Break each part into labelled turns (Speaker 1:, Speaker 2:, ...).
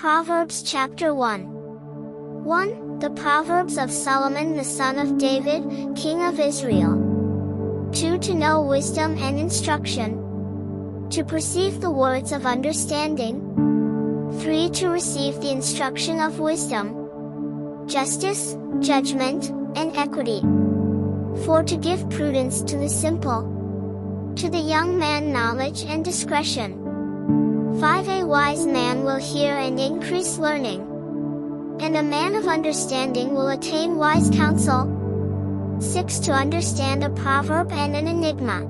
Speaker 1: Proverbs chapter 1. 1. The Proverbs of Solomon the son of David, king of Israel. 2. To know wisdom and instruction. To perceive the words of understanding. 3. To receive the instruction of wisdom, justice, judgment, and equity. 4. To give prudence to the simple. To the young man knowledge and discretion. 5. A wise man will hear and increase learning, and a man of understanding will attain wise counsel. 6. To understand a proverb and an enigma,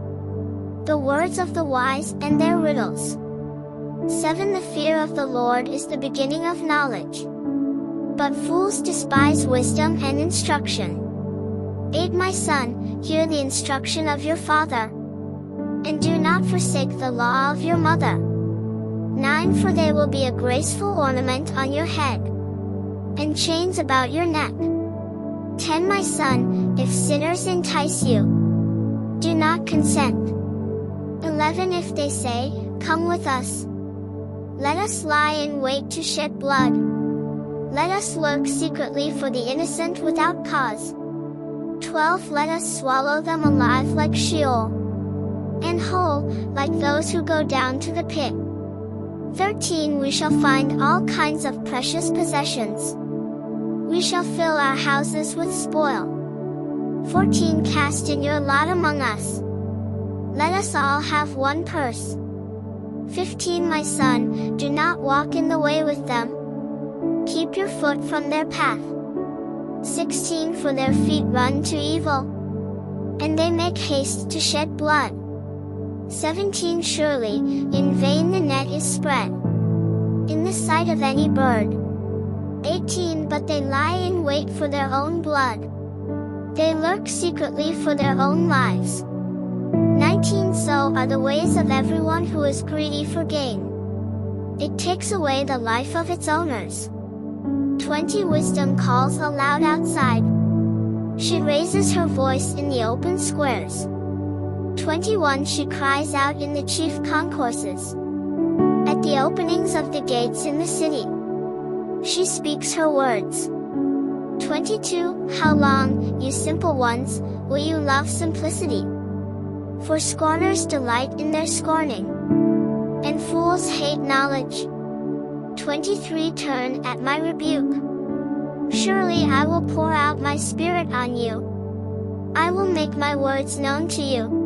Speaker 1: the words of the wise and their riddles. 7. The fear of the Lord is the beginning of knowledge, but fools despise wisdom and instruction. 8. My son, hear the instruction of your father, and do not forsake the law of your mother. 9. For they will be a graceful ornament on your head, and chains about your neck. 10. My son, if sinners entice you, do not consent. 11. If they say, come with us, let us lie in wait to shed blood. Let us lurk secretly for the innocent without cause. 12. Let us swallow them alive like Sheol, and whole, like those who go down to the pit. 13. We shall find all kinds of precious possessions. We shall fill our houses with spoil. 14. Cast in your lot among us. Let us all have one purse. 15. My son, do not walk in the way with them. Keep your foot from their path. 16. For their feet run to evil, and they make haste to shed blood. 17. Surely, in vain the net is spread in the sight of any bird. 18. But they lie in wait for their own blood. They lurk secretly for their own lives. 19. So are the ways of everyone who is greedy for gain. It takes away the life of its owners. 20. Wisdom calls aloud outside. She raises her voice in the open squares. 21. She cries out in the chief concourses, at the openings of the gates in the city. She speaks her words. 22. How long, you simple ones, will you love simplicity? For scorners delight in their scorning, and fools hate knowledge. 23. Turn at my rebuke. Surely I will pour out my spirit on you. I will make my words known to you.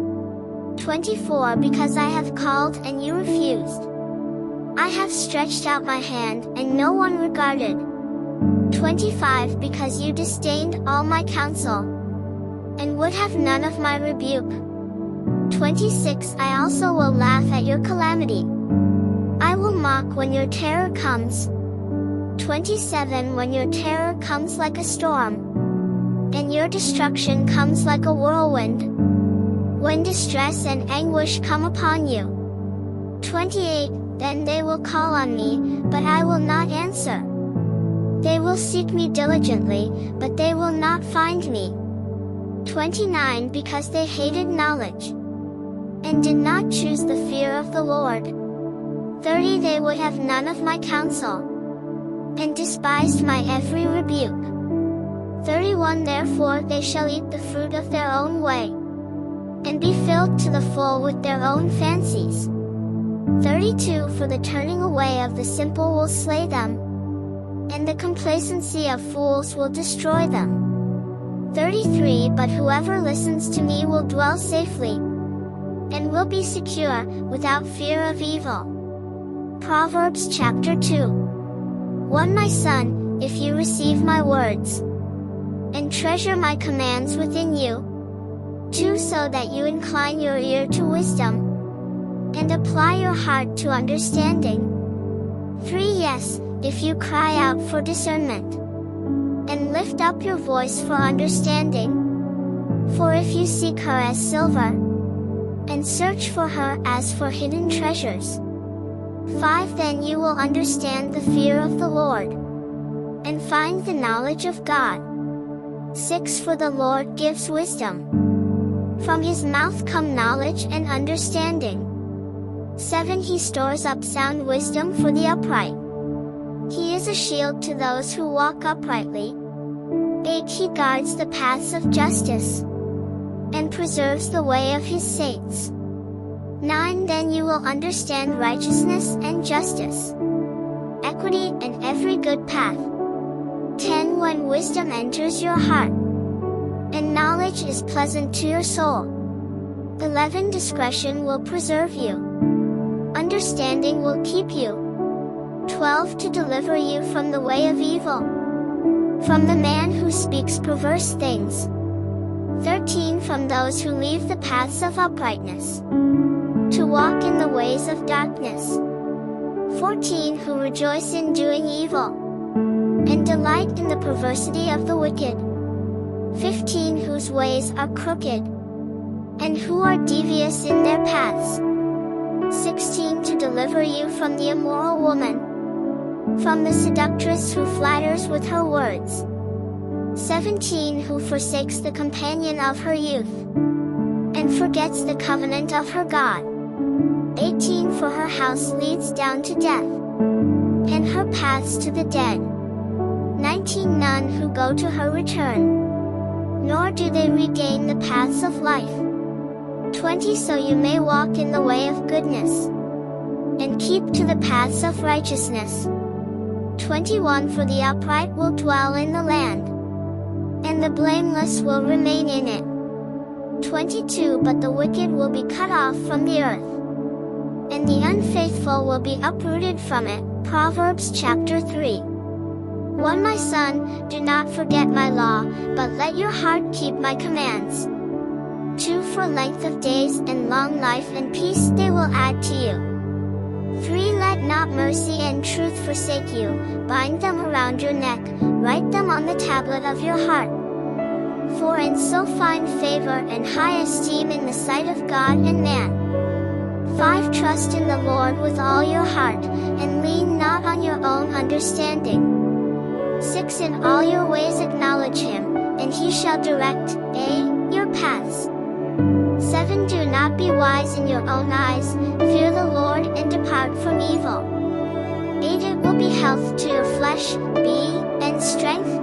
Speaker 1: 24. Because I have called and you refused. I have stretched out my hand and no one regarded. 25. Because you disdained all my counsel, and would have none of my rebuke. 26. I also will laugh at your calamity. I will mock when your terror comes. 27. When your terror comes like a storm, and your destruction comes like a whirlwind. When distress and anguish come upon you. 28. Then they will call on me, but I will not answer. They will seek me diligently, but they will not find me. 29. Because they hated knowledge, and did not choose the fear of the Lord. 30. They would have none of my counsel, and despised my every rebuke. 31. Therefore they shall eat the fruit of their own way, and be filled to the full with their own fancies. 32. For the turning away of the simple will slay them, and the complacency of fools will destroy them. 33. But whoever listens to me will dwell safely, and will be secure, without fear of evil. Proverbs chapter 2. 1. My son, if you receive my words, and treasure my commands within you. 2. So that you incline your ear to wisdom, and apply your heart to understanding. 3. Yes, if you cry out for discernment, and lift up your voice for understanding. 4. If you seek her as silver, and search for her as for hidden treasures. 5. Then you will understand the fear of the Lord, and find the knowledge of God. 6. For the Lord gives wisdom. From his mouth come knowledge and understanding. 7. He stores up sound wisdom for the upright. He is a shield to those who walk uprightly. 8 He guards the paths of justice and preserves the way of his saints. 9 Then you will understand righteousness and justice, equity and every good path. 10 When wisdom enters your heart, and knowledge is pleasant to your soul. 11 Discretion will preserve you. Understanding will keep you. 12 To deliver you from the way of evil, from the man who speaks perverse things. 13 From those who leave the paths of uprightness, to walk in the ways of darkness. 14 Who rejoice in doing evil, and delight in the perversity of the wicked. 15 Whose ways are crooked, and who are devious in their paths. 16 To deliver you from the immoral woman, from the seductress who flatters with her words. 17 Who forsakes the companion of her youth, and forgets the covenant of her God. 18 For her house leads down to death, and her paths to the dead. 19 None who go to her return, nor do they regain the paths of life. 20 So you may walk in the way of goodness, and keep to the paths of righteousness. 21 For the upright will dwell in the land, and the blameless will remain in it. 22 But the wicked will be cut off from the earth, and the unfaithful will be uprooted from it. Proverbs chapter 3. 1 My son, do not forget my law, but let your heart keep my commands. 2 For length of days and long life and peace they will add to you. 3 Let not mercy and truth forsake you, bind them around your neck, write them on the tablet of your heart. 4 And so find favor and high esteem in the sight of God and man. 5 Trust in the Lord with all your heart, and lean not on your own understanding. 6 In all your ways acknowledge him, and he shall direct your paths. 7 Do not be wise in your own eyes, fear the Lord and depart from evil. 8 It will be health to your flesh, and strength,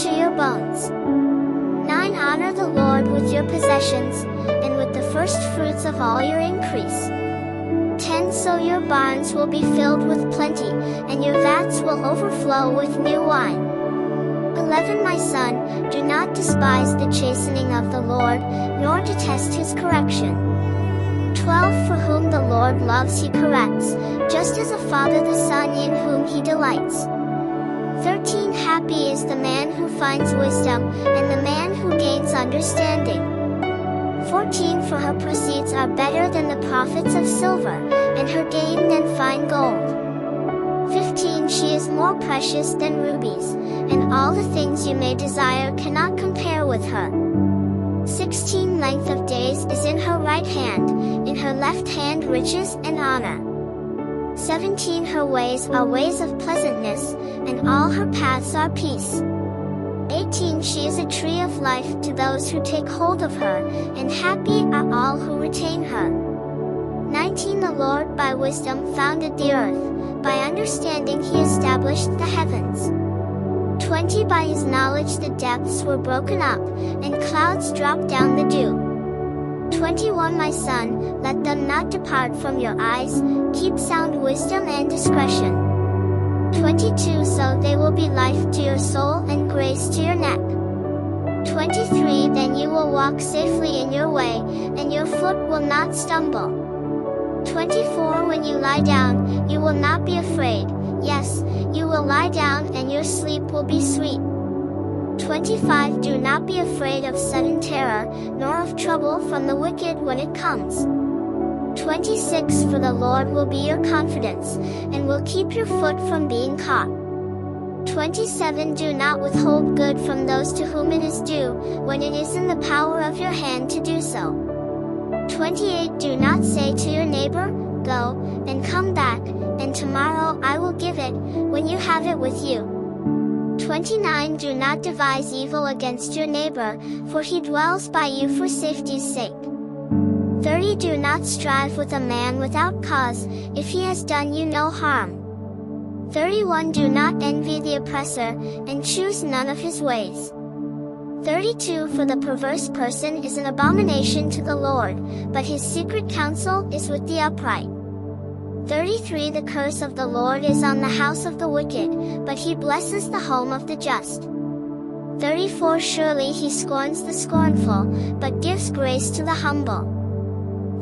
Speaker 1: to your bones. 9 Honor the Lord with your possessions, and with the first fruits of all your increase. 10 So your barns will be filled with plenty, and your vats will overflow with new wine. 11 My son, do not despise the chastening of the Lord, nor detest his correction. 12 For whom the Lord loves he corrects, just as a father the son in whom he delights. 13 Happy is the man who finds wisdom, and the man who gains understanding. 14 For her proceeds are better than the profits of silver, and her gain than fine gold. 15 She is more precious than rubies, and all the things you may desire cannot compare with her. 16 Length of days is in her right hand, in her left hand riches and honor. 17 Her ways are ways of pleasantness, and all her paths are peace. 18 She is a tree of life to those who take hold of her, and happy are all who retain her. 19 The Lord by wisdom founded the earth, by understanding he established the heavens. 20 By his knowledge the depths were broken up, and clouds dropped down the dew. 21 My son, let them not depart from your eyes, keep sound wisdom and discretion. 22 So they will be life to your soul and grace to your neck. 23 Then you will walk safely in your way, and your foot will not stumble. 24 When you lie down, you will not be afraid, yes, you will lie down and your sleep will be sweet. 25 Do not be afraid of sudden terror, nor of trouble from the wicked when it comes. 26 For the Lord will be your confidence, and will keep your foot from being caught. 27 Do not withhold good from those to whom it is due, when it is in the power of your hand to do so. 28 Do not say to your neighbor, Go, and come back, and tomorrow I will give it, when you have it with you. 29 Do not devise evil against your neighbor, for he dwells by you for safety's sake. 30 Do not strive with a man without cause, if he has done you no harm. 31 Do not envy the oppressor, and choose none of his ways. 32 For the perverse person is an abomination to the Lord, but his secret counsel is with the upright. 33 The curse of the Lord is on the house of the wicked, but he blesses the home of the just. 34 Surely he scorns the scornful, but gives grace to the humble.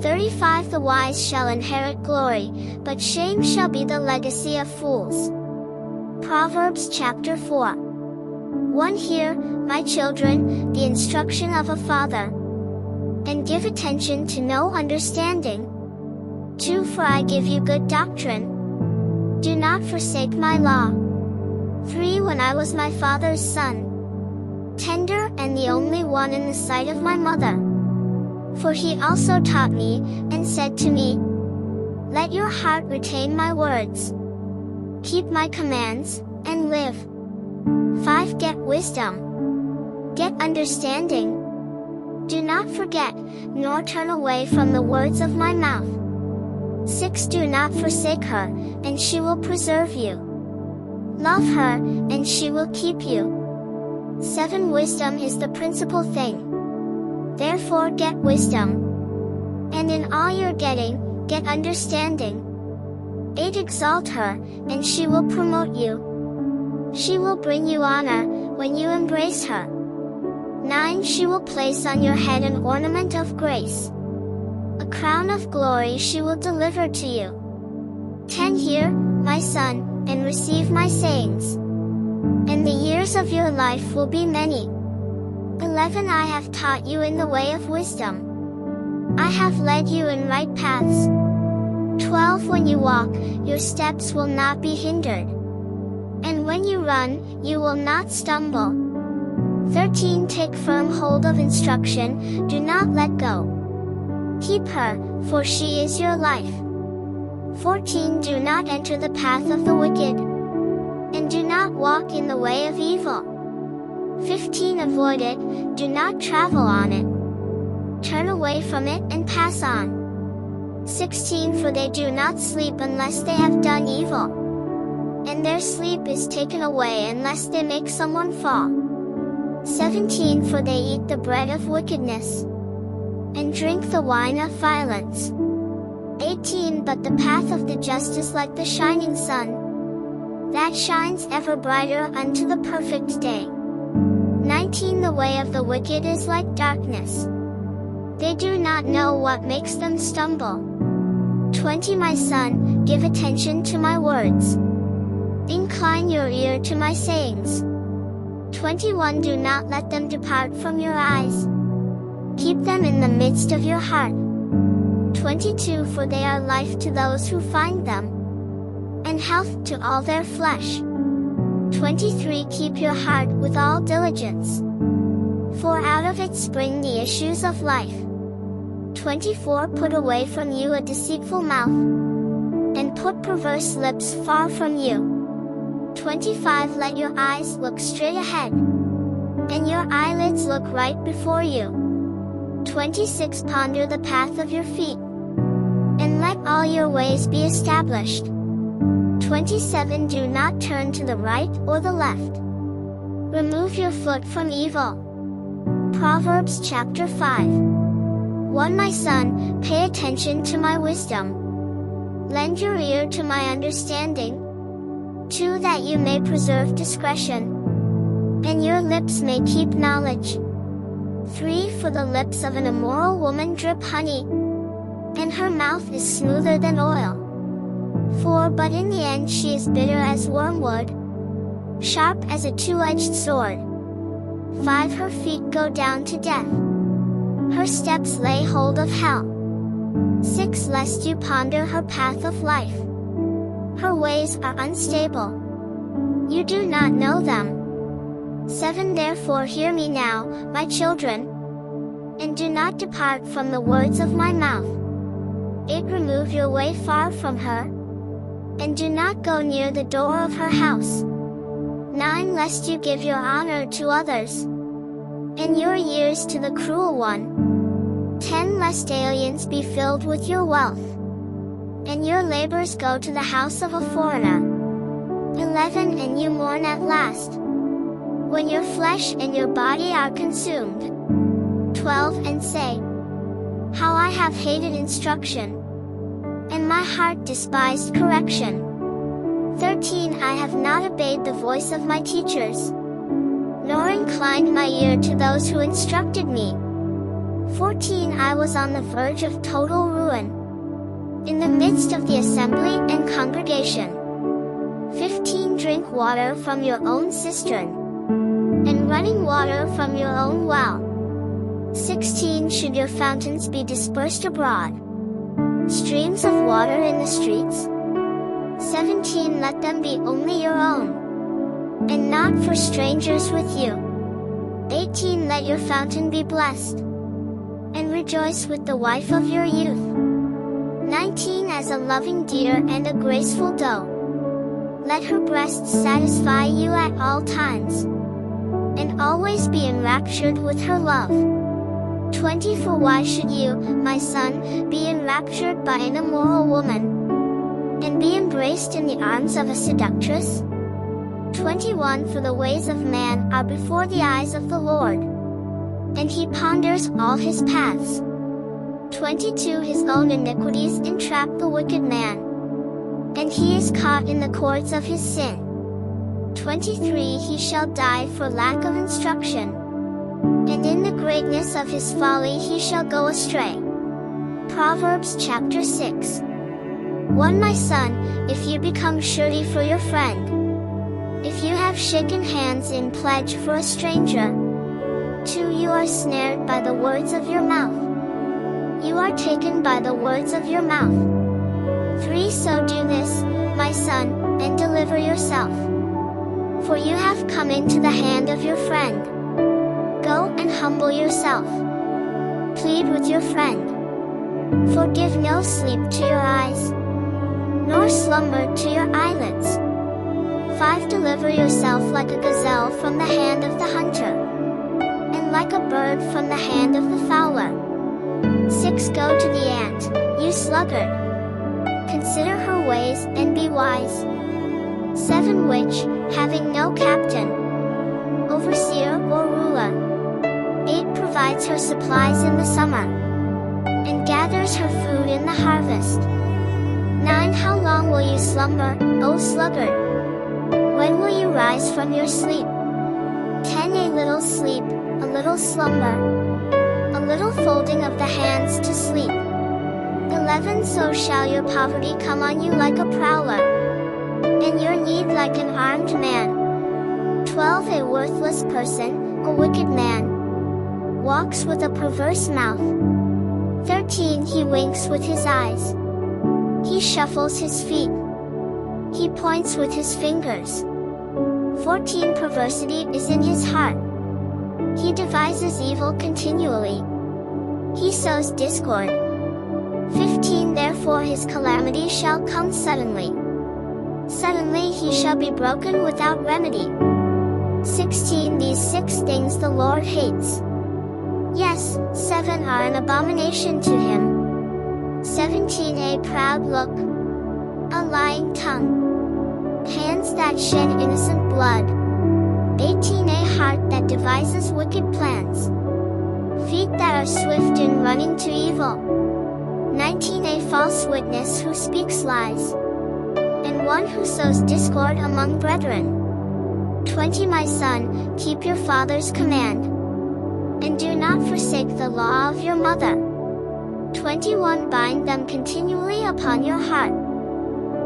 Speaker 1: 35 The wise shall inherit glory, but shame shall be the legacy of fools. Proverbs chapter 4. 1 Hear, my children, the instruction of a father, and give attention to know understanding. 2 For I give you good doctrine. Do not forsake my law. 3 When I was my father's son, tender and the only one in the sight of my mother. For he also taught me, and said to me, Let your heart retain my words. Keep my commands, and live. 5 Get wisdom. Get understanding. Do not forget, nor turn away from the words of my mouth. 6 Do not forsake her, and she will preserve you. Love her, and she will keep you. 7 Wisdom is the principal thing. Therefore get wisdom. And in all your getting, get understanding. 8 Exalt her, and she will promote you. She will bring you honor, when you embrace her. 9 She will place on your head an ornament of grace. A crown of glory she will deliver to you. 10 Hear, my son, and receive my sayings, and the years of your life will be many. 11 I have taught you in the way of wisdom. I have led you in right paths. 12 When you walk, your steps will not be hindered. And when you run, you will not stumble. 13 Take firm hold of instruction, do not let go. Keep her, for she is your life. 14 Do not enter the path of the wicked, and do not walk in the way of evil. 15 Avoid it, do not travel on it. Turn away from it and pass on. 16 For they do not sleep unless they have done evil, and their sleep is taken away unless they make someone fall. 17 For they eat the bread of wickedness, and drink the wine of violence. 18 But the path of the just is like the shining sun, that shines ever brighter unto the perfect day. 19 The way of the wicked is like darkness. They do not know what makes them stumble. 20 My son, give attention to my words. Incline your ear to my sayings. 21 Do not let them depart from your eyes. Keep them in the midst of your heart. 22 For they are life to those who find them, and health to all their flesh. 23 Keep your heart with all diligence, for out of it spring the issues of life. 24 Put away from you a deceitful mouth, and put perverse lips far from you. 25 Let your eyes look straight ahead, and your eyelids look right before you. 26 Ponder the path of your feet, and let all your ways be established. 27 Do not turn to the right or the left. Remove your foot from evil. Proverbs chapter 5. 1 My son, pay attention to my wisdom. Lend your ear to my understanding. 2 That you may preserve discretion, and your lips may keep knowledge. 3 For the lips of an immoral woman drip honey, and her mouth is smoother than oil. 4 But in the end she is bitter as wormwood, sharp as a two-edged sword. 5 Her feet go down to death, her steps lay hold of hell. 6 Lest you ponder her path of life, her ways are unstable, you do not know them. 7 Therefore hear me now, my children, and do not depart from the words of my mouth. 8 Remove your way far from her, and do not go near the door of her house. 9 Lest you give your honor to others, and your years to the cruel one. 10 Lest aliens be filled with your wealth, and your labors go to the house of a foreigner. 11 And you mourn at last, when your flesh and your body are consumed. 12 And say, how I have hated instruction, and my heart despised correction. 13 I have not obeyed the voice of my teachers, nor inclined my ear to those who instructed me. 14 I was on the verge of total ruin, in the midst of the assembly and congregation. 15 Drink water from your own cistern, and running water from your own well. 16 Should your fountains be dispersed abroad, streams of water in the streets? 17 Let them be only your own, and not for strangers with you. 18 Let your fountain be blessed, and rejoice with the wife of your youth. 19 As a loving deer and a graceful doe, let her breasts satisfy you at all times, and always be enraptured with her love. 20 For why should you, my son, be enraptured by an immoral woman, and be embraced in the arms of a seductress? 21 For the ways of man are before the eyes of the Lord, and he ponders all his paths. 22 His own iniquities entrap the wicked man, and he is caught in the cords of his sin. 23 He shall die for lack of instruction, and in the greatness of his folly he shall go astray. Proverbs chapter 6. 1 My son, if you become surety for your friend, if you have shaken hands in pledge for a stranger. 2 You are snared by the words of your mouth, you are taken by the words of your mouth. 3 So do this, my son, and deliver yourself, for you have come into the hand of your friend. Go and humble yourself, plead with your friend, for give no sleep to your eyes, nor slumber to your eyelids. 5 Deliver yourself like a gazelle from the hand of the hunter, and like a bird from the hand of the fowler. 6 Go to the ant, you sluggard, consider her ways and be wise. 7 Which, having no captain, overseer or ruler, 8 Provides her supplies in the summer, and gathers her food in the harvest. 9 How long will you slumber, O sluggard? When will you rise from your sleep? 10 A little sleep, a little slumber, a little folding of the hands to sleep. 11 So shall your poverty come on you like a prowler, and your need like an armed man. 12 A worthless person, a wicked man, walks with a perverse mouth. 13 He winks with his eyes, he shuffles his feet, he points with his fingers. 14 Perversity is in his heart, he devises evil continually, he sows discord. 15 Therefore his calamity shall come suddenly, suddenly he shall be broken without remedy. 16 These 6 things the Lord hates, yes, 7 are an abomination to him. 17 A proud look, a lying tongue, hands that shed innocent blood. 18 A heart that devises wicked plans, feet that are swift in running to evil. 19 A false witness who speaks lies, and one who sows discord among brethren. 20 My son, keep your father's command, and do not forsake the law of your mother. 21 Bind them continually upon your heart,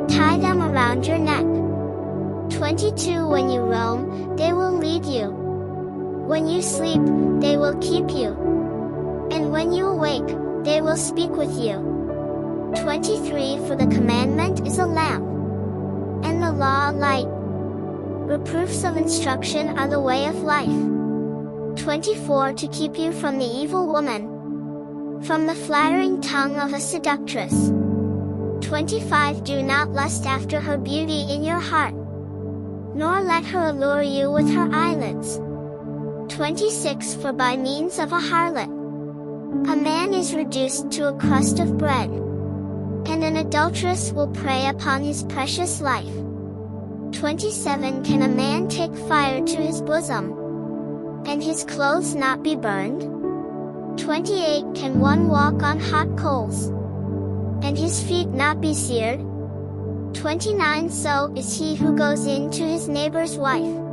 Speaker 1: tie them around your neck. 22 When you roam, they will lead you, when you sleep, they will keep you, and when you awake, they will speak with you. 23 For the commandment is a lamp, and the law a light. Reproofs of instruction are the way of life. 24 To keep you from the evil woman, from the flattering tongue of a seductress. 25 Do not lust after her beauty in your heart, nor let her allure you with her eyelids. 26 For by means of a harlot, a man is reduced to a crust of bread, and an adulteress will prey upon his precious life. 27 Can a man take fire to his bosom, and his clothes not be burned? 28 Can one walk on hot coals, and his feet not be seared? 29 So is he who goes in to his neighbor's wife.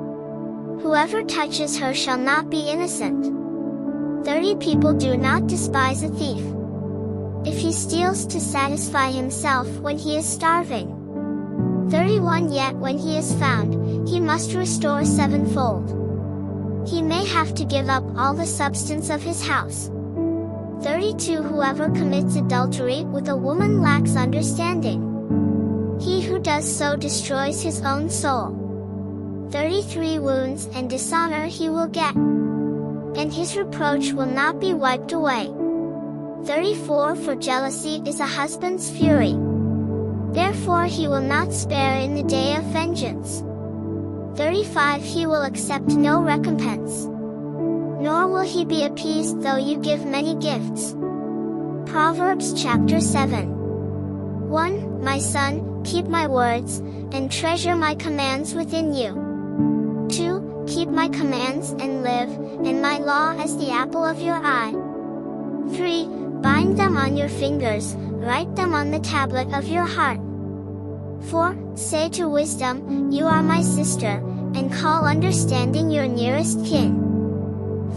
Speaker 1: Whoever touches her shall not be innocent. 30 People do not despise a thief, if he steals to satisfy himself when he is starving. 31 Yet when he is found, he must restore sevenfold. He may have to give up all the substance of his house. 32 Whoever commits adultery with a woman lacks understanding. He who does so destroys his own soul. 33 Wounds and dishonor he will get, and his reproach will not be wiped away. 34 For jealousy is a husband's fury, therefore he will not spare in the day of vengeance. 35 He will accept no recompense, nor will he be appeased though you give many gifts. Proverbs chapter 7. 1. My son, keep my words, and treasure my commands within you. 2. Keep my commands and live, and my law as the apple of your eye. 3. Bind them on your fingers, write them on the tablet of your heart. 4. Say to wisdom, you are my sister, and call understanding your nearest kin.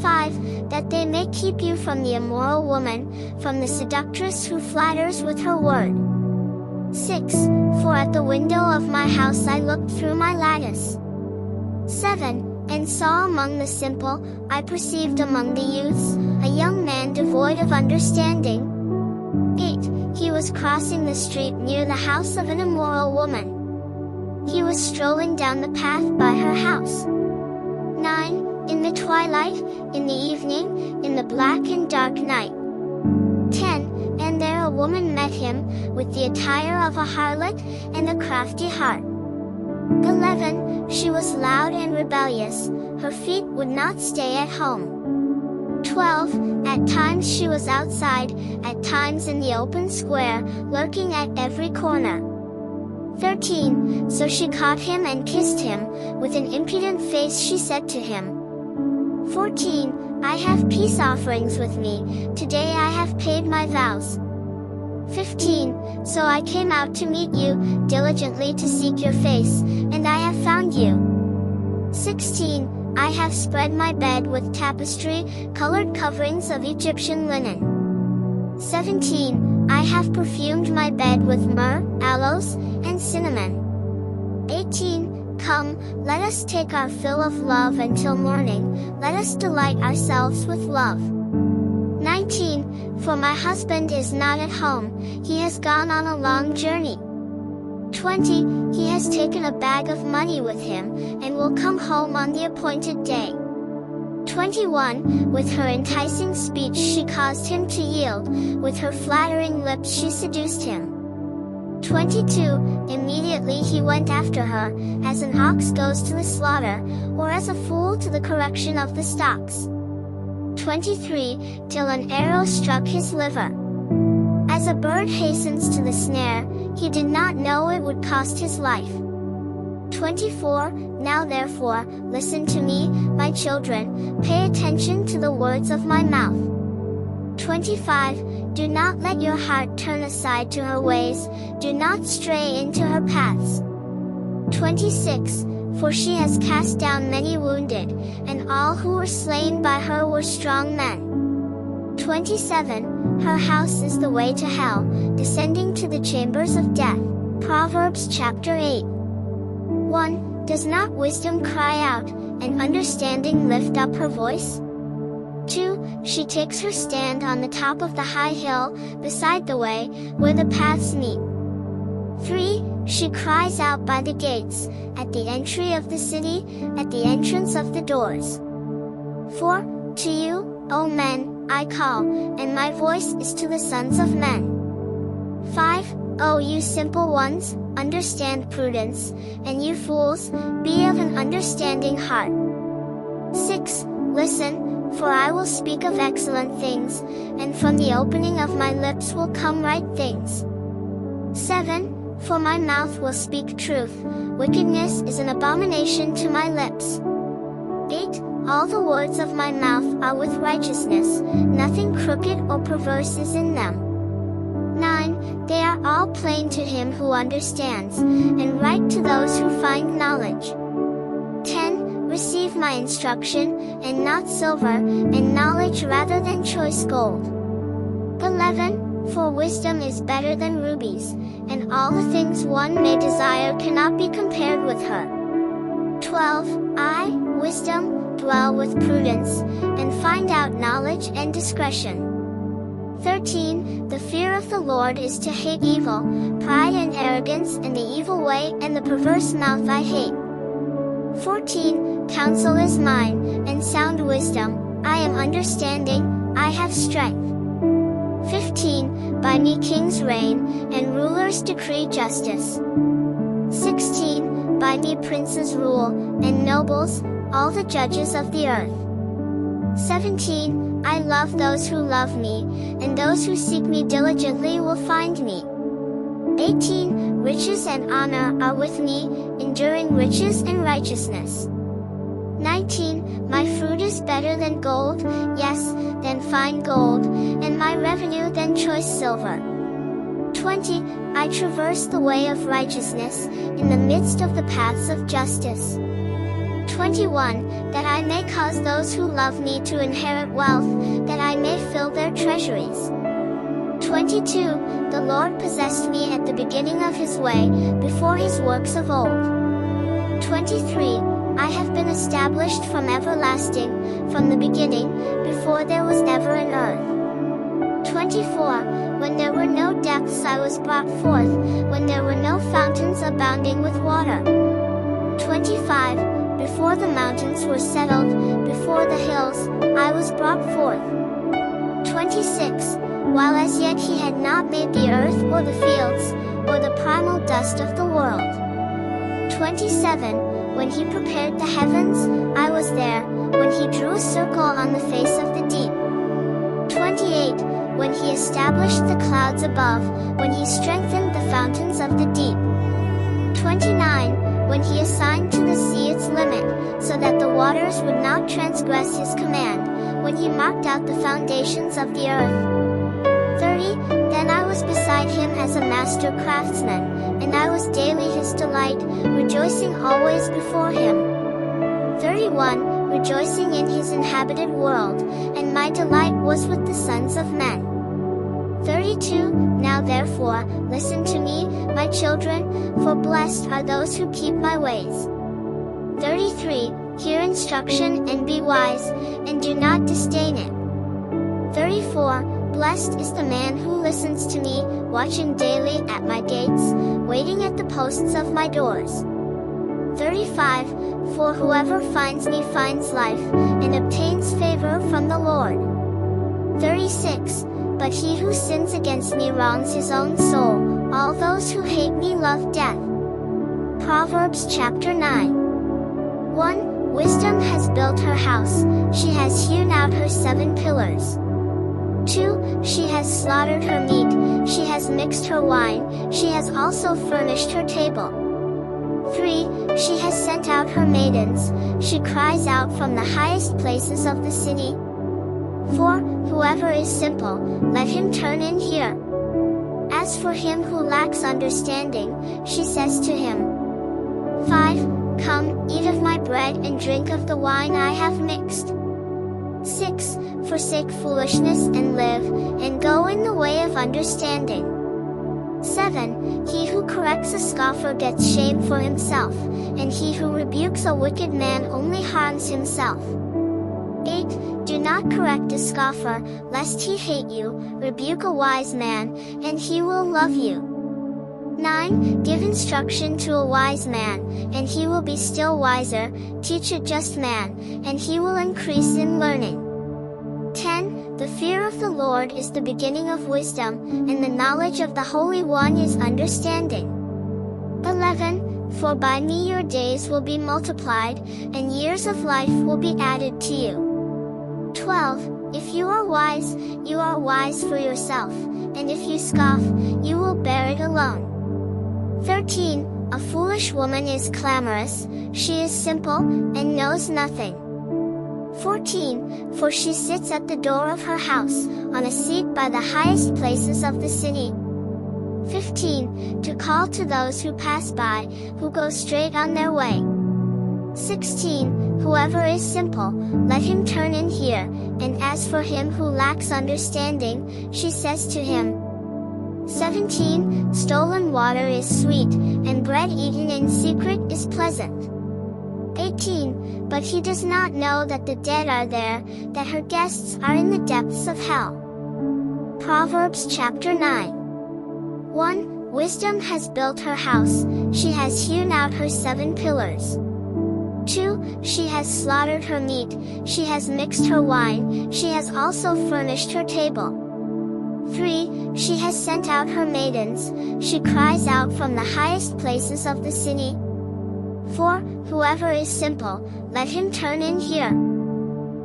Speaker 1: 5. That they may keep you from the immoral woman, from the seductress who flatters with her word. 6. For at the window of my house I looked through my lattice. 7. And saw among the simple, I perceived among the youths, a young man devoid of understanding. 8. He was crossing the street near the house of an immoral woman. He was strolling down the path by her house. 9. In the twilight, in the evening, in the black and dark night. 10. And there a woman met him, with the attire of a harlot, and a crafty heart. 11. She was loud and rebellious, her feet would not stay at home. 12. At times she was outside, at times in the open square, lurking at every corner. 13. So she caught him and kissed him, with an impudent face she said to him. 14. I have peace offerings with me, today I have paid my vows. 15. So I came out to meet you, diligently to seek your face, and I have found you. 16. I have spread my bed with tapestry, colored coverings of Egyptian linen. 17. I have perfumed my bed with myrrh, aloes, and cinnamon. 18. Come, let us take our fill of love until morning, let us delight ourselves with love. 19. For my husband is not at home, he has gone on a long journey. 20. He has taken a bag of money with him, and will come home on the appointed day. 21. With her enticing speech she caused him to yield, with her flattering lips she seduced him. 22. Immediately he went after her, as an ox goes to the slaughter, or as a fool to the correction of the stocks. 23. Till an arrow struck his liver. As a bird hastens to the snare, he did not know it would cost his life. 24. Now therefore, listen to me, my children, pay attention to the words of my mouth. 25. Do not let your heart turn aside to her ways, do not stray into her paths. 26. For she has cast down many wounded, and all who were slain by her were strong men. 27. Her house is the way to hell, descending to the chambers of death. Proverbs chapter 8. 1. Does not wisdom cry out, and understanding lift up her voice? 2. She takes her stand on the top of the high hill, beside the way, where the paths meet. 3. She cries out by the gates, at the entry of the city, at the entrance of the doors. 4. To you, O men, I call, and my voice is to the sons of men. 5. O you simple ones, understand prudence, and you fools, be of an understanding heart. 6. Listen, for I will speak of excellent things, and from the opening of my lips will come right things. 7. For my mouth will speak truth, wickedness is an abomination to my lips. 8. All the words of my mouth are with righteousness, nothing crooked or perverse is in them. 9. They are all plain to him who understands, and right to those who find knowledge. 10. Receive my instruction, and not silver, and knowledge rather than choice gold. 11. For wisdom is better than rubies, and all the things one may desire cannot be compared with her. 12. I, wisdom, dwell with prudence, and find out knowledge and discretion. 13. The fear of the Lord is to hate evil, pride and arrogance and the evil way and the perverse mouth I hate. 14. Counsel is mine, and sound wisdom, I am understanding, I have strength. 15. By me kings reign, and rulers decree justice. 16. By me princes rule, and nobles, all the judges of the earth. 17. I love those who love me, and those who seek me diligently will find me. 18. Riches and honor are with me, enduring riches and righteousness. 19. My fruit is better than gold, yes, than fine gold, and my revenue than choice silver. 20. I traverse the way of righteousness, in the midst of the paths of justice. 21. That I may cause those who love me to inherit wealth, that I may fill their treasuries. 22. The Lord possessed me at the beginning of his way, before his works of old. 23. I have been established from everlasting, from the beginning, before there was ever an earth. 24. When there were no depths I was brought forth, when there were no fountains abounding with water. 25. Before the mountains were settled, before the hills, I was brought forth. 26. While as yet he had not made the earth or the fields, or the primal dust of the world. 27. When he prepared the heavens, I was there, when he drew a circle on the face of the deep. 28. When he established the clouds above, when he strengthened the fountains of the deep. 29. When he assigned to the sea its limit, so that the waters would not transgress his command, when he marked out the foundations of the earth. 30. Then I was beside him as a master craftsman, and I was daily his delight, rejoicing always before him. 31. Rejoicing in his inhabited world, and my delight was with the sons of men. 32. Now therefore, listen to me, my children, for blessed are those who keep my ways. 33. Hear instruction and be wise, and do not disdain it. 34. Blessed is the man who listens to me, watching daily at my gates, waiting at the posts of my doors. 35. For whoever finds me finds life, and obtains favor from the Lord. 36. But he who sins against me wrongs his own soul, all those who hate me love death. Proverbs chapter 9. 1. Wisdom has built her house, she has hewn out her 7 pillars. 2. She has slaughtered her meat, she has mixed her wine, she has also furnished her table. 3. She has sent out her maidens, she cries out from the highest places of the city. 4. Whoever is simple, let him turn in here. As for him who lacks understanding, she says to him. 5. Come, eat of my bread and drink of the wine I have mixed. 6. Forsake foolishness and live, and go in the way of understanding. 7. He who corrects a scoffer gets shame for himself, and he who rebukes a wicked man only harms himself. 8. Do not correct a scoffer, lest he hate you, rebuke a wise man, and he will love you. 9. Give instruction to a wise man, and he will be still wiser, teach a just man, and he will increase in learning. 10. The fear of the Lord is the beginning of wisdom, and the knowledge of the Holy One is understanding. 11. For by me your days will be multiplied, and years of life will be added to you. 12. If you are wise for yourself, and if you scoff, you will bear it alone. 13. A foolish woman is clamorous, she is simple, and knows nothing. 14. For she sits at the door of her house, on a seat by the highest places of the city. 15. To call to those who pass by, who go straight on their way. 16. Whoever is simple, let him turn and hear, and as for him who lacks understanding, she says to him. 17. Stolen water is sweet, and bread eaten in secret is pleasant. 18. But he does not know that the dead are there, that her guests are in the depths of hell. Proverbs chapter 9. 1. Wisdom has built her house, she has hewn out her 7 pillars. 2. She has slaughtered her meat, she has mixed her wine, she has also furnished her table. 3. She has sent out her maidens, she cries out from the highest places of the city. 4. Whoever is simple, let him turn and hear.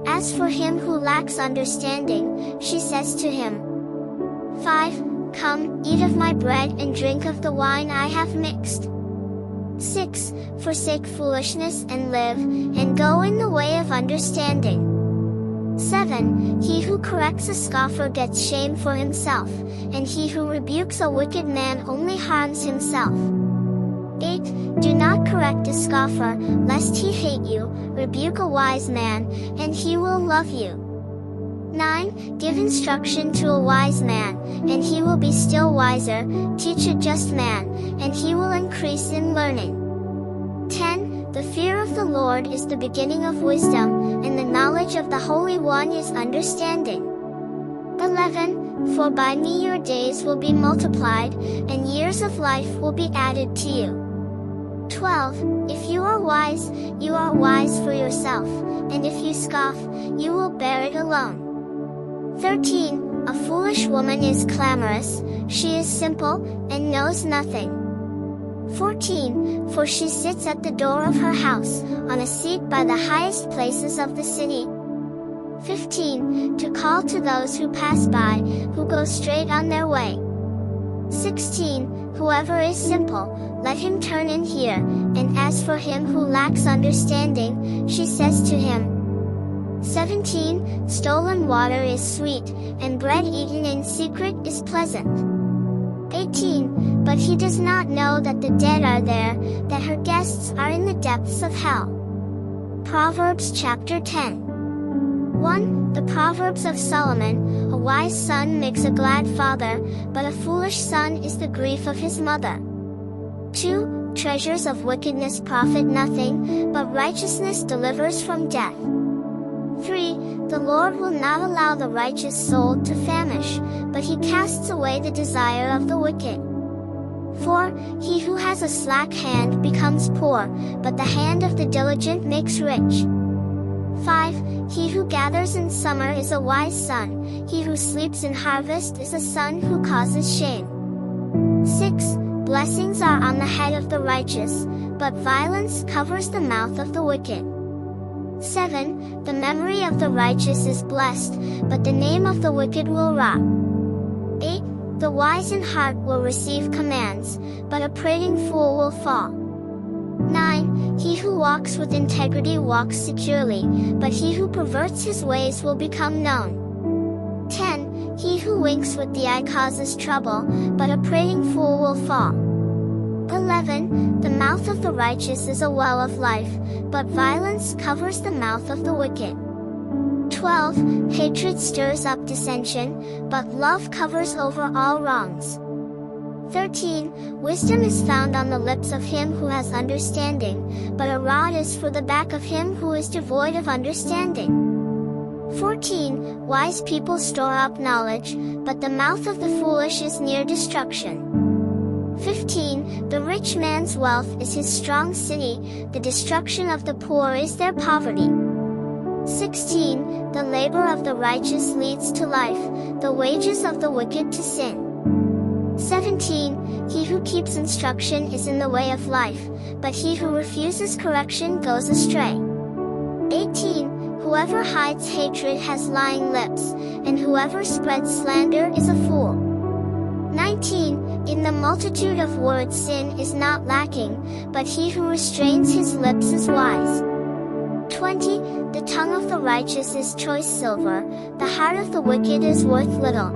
Speaker 1: As for him who lacks understanding, she says to him. 5. Come, eat of my bread and drink of the wine I have mixed. 6. Forsake foolishness and live, and go in the way of understanding. 7. He who corrects a scoffer gets shame for himself, and he who rebukes a wicked man only harms himself. 8. Do not correct a scoffer, lest he hate you, rebuke a wise man, and he will love you. 9. Give instruction to a wise man, and he will be still wiser, teach a just man, and he will increase in learning. 10. The fear of the Lord is the beginning of wisdom, and the knowledge of the Holy One is understanding. 11. For by me your days will be multiplied, and years of life will be added to you. 12. If you are wise for yourself, and if you scoff, you will bear it alone. 13. A foolish woman is clamorous, she is simple, and knows nothing. 14. For she sits at the door of her house, on a seat by the highest places of the city. 15. To call to those who pass by, who go straight on their way. 16. Whoever is simple, let him turn and hear, and as for him who lacks understanding, she says to him. 17. Stolen water is sweet, and bread eaten in secret is pleasant. 18. But he does not know that the dead are there, that her guests are in the depths of hell. Proverbs chapter 10. 1. The Proverbs of Solomon, a wise son makes a glad father, but a foolish son is the grief of his mother. 2. Treasures of wickedness profit nothing, but righteousness delivers from death. 3. The Lord will not allow the righteous soul to famish, but he casts away the desire of the wicked. 4. He who has a slack hand becomes poor, but the hand of the diligent makes rich. 5. He who gathers in summer is a wise son, he who sleeps in harvest is a son who causes shame. 6. Blessings are on the head of the righteous, but violence covers the mouth of the wicked. 7. The memory of the righteous is blessed, but the name of the wicked will rot. 8. The wise in heart will receive commands, but a prating fool will fall. 9. He who walks with integrity walks securely, but he who perverts his ways will become known. 10. He who winks with the eye causes trouble, but a prating fool will fall. 11. The mouth of the righteous is a well of life, but violence covers the mouth of the wicked. 12. Hatred stirs up dissension, but love covers over all wrongs. 13. Wisdom is found on the lips of him who has understanding, but a rod is for the back of him who is devoid of understanding. 14. Wise people store up knowledge, but the mouth of the foolish is near destruction. 15. The rich man's wealth is his strong city, the destruction of the poor is their poverty. 16. The labor of the righteous leads to life, the wages of the wicked to sin. 17. He who keeps instruction is in the way of life, but he who refuses correction goes astray. 18. Whoever hides hatred has lying lips, and whoever spreads slander is a fool. 19. In the multitude of words sin is not lacking, but he who restrains his lips is wise. 20. The tongue of the righteous is choice silver, the heart of the wicked is worth little.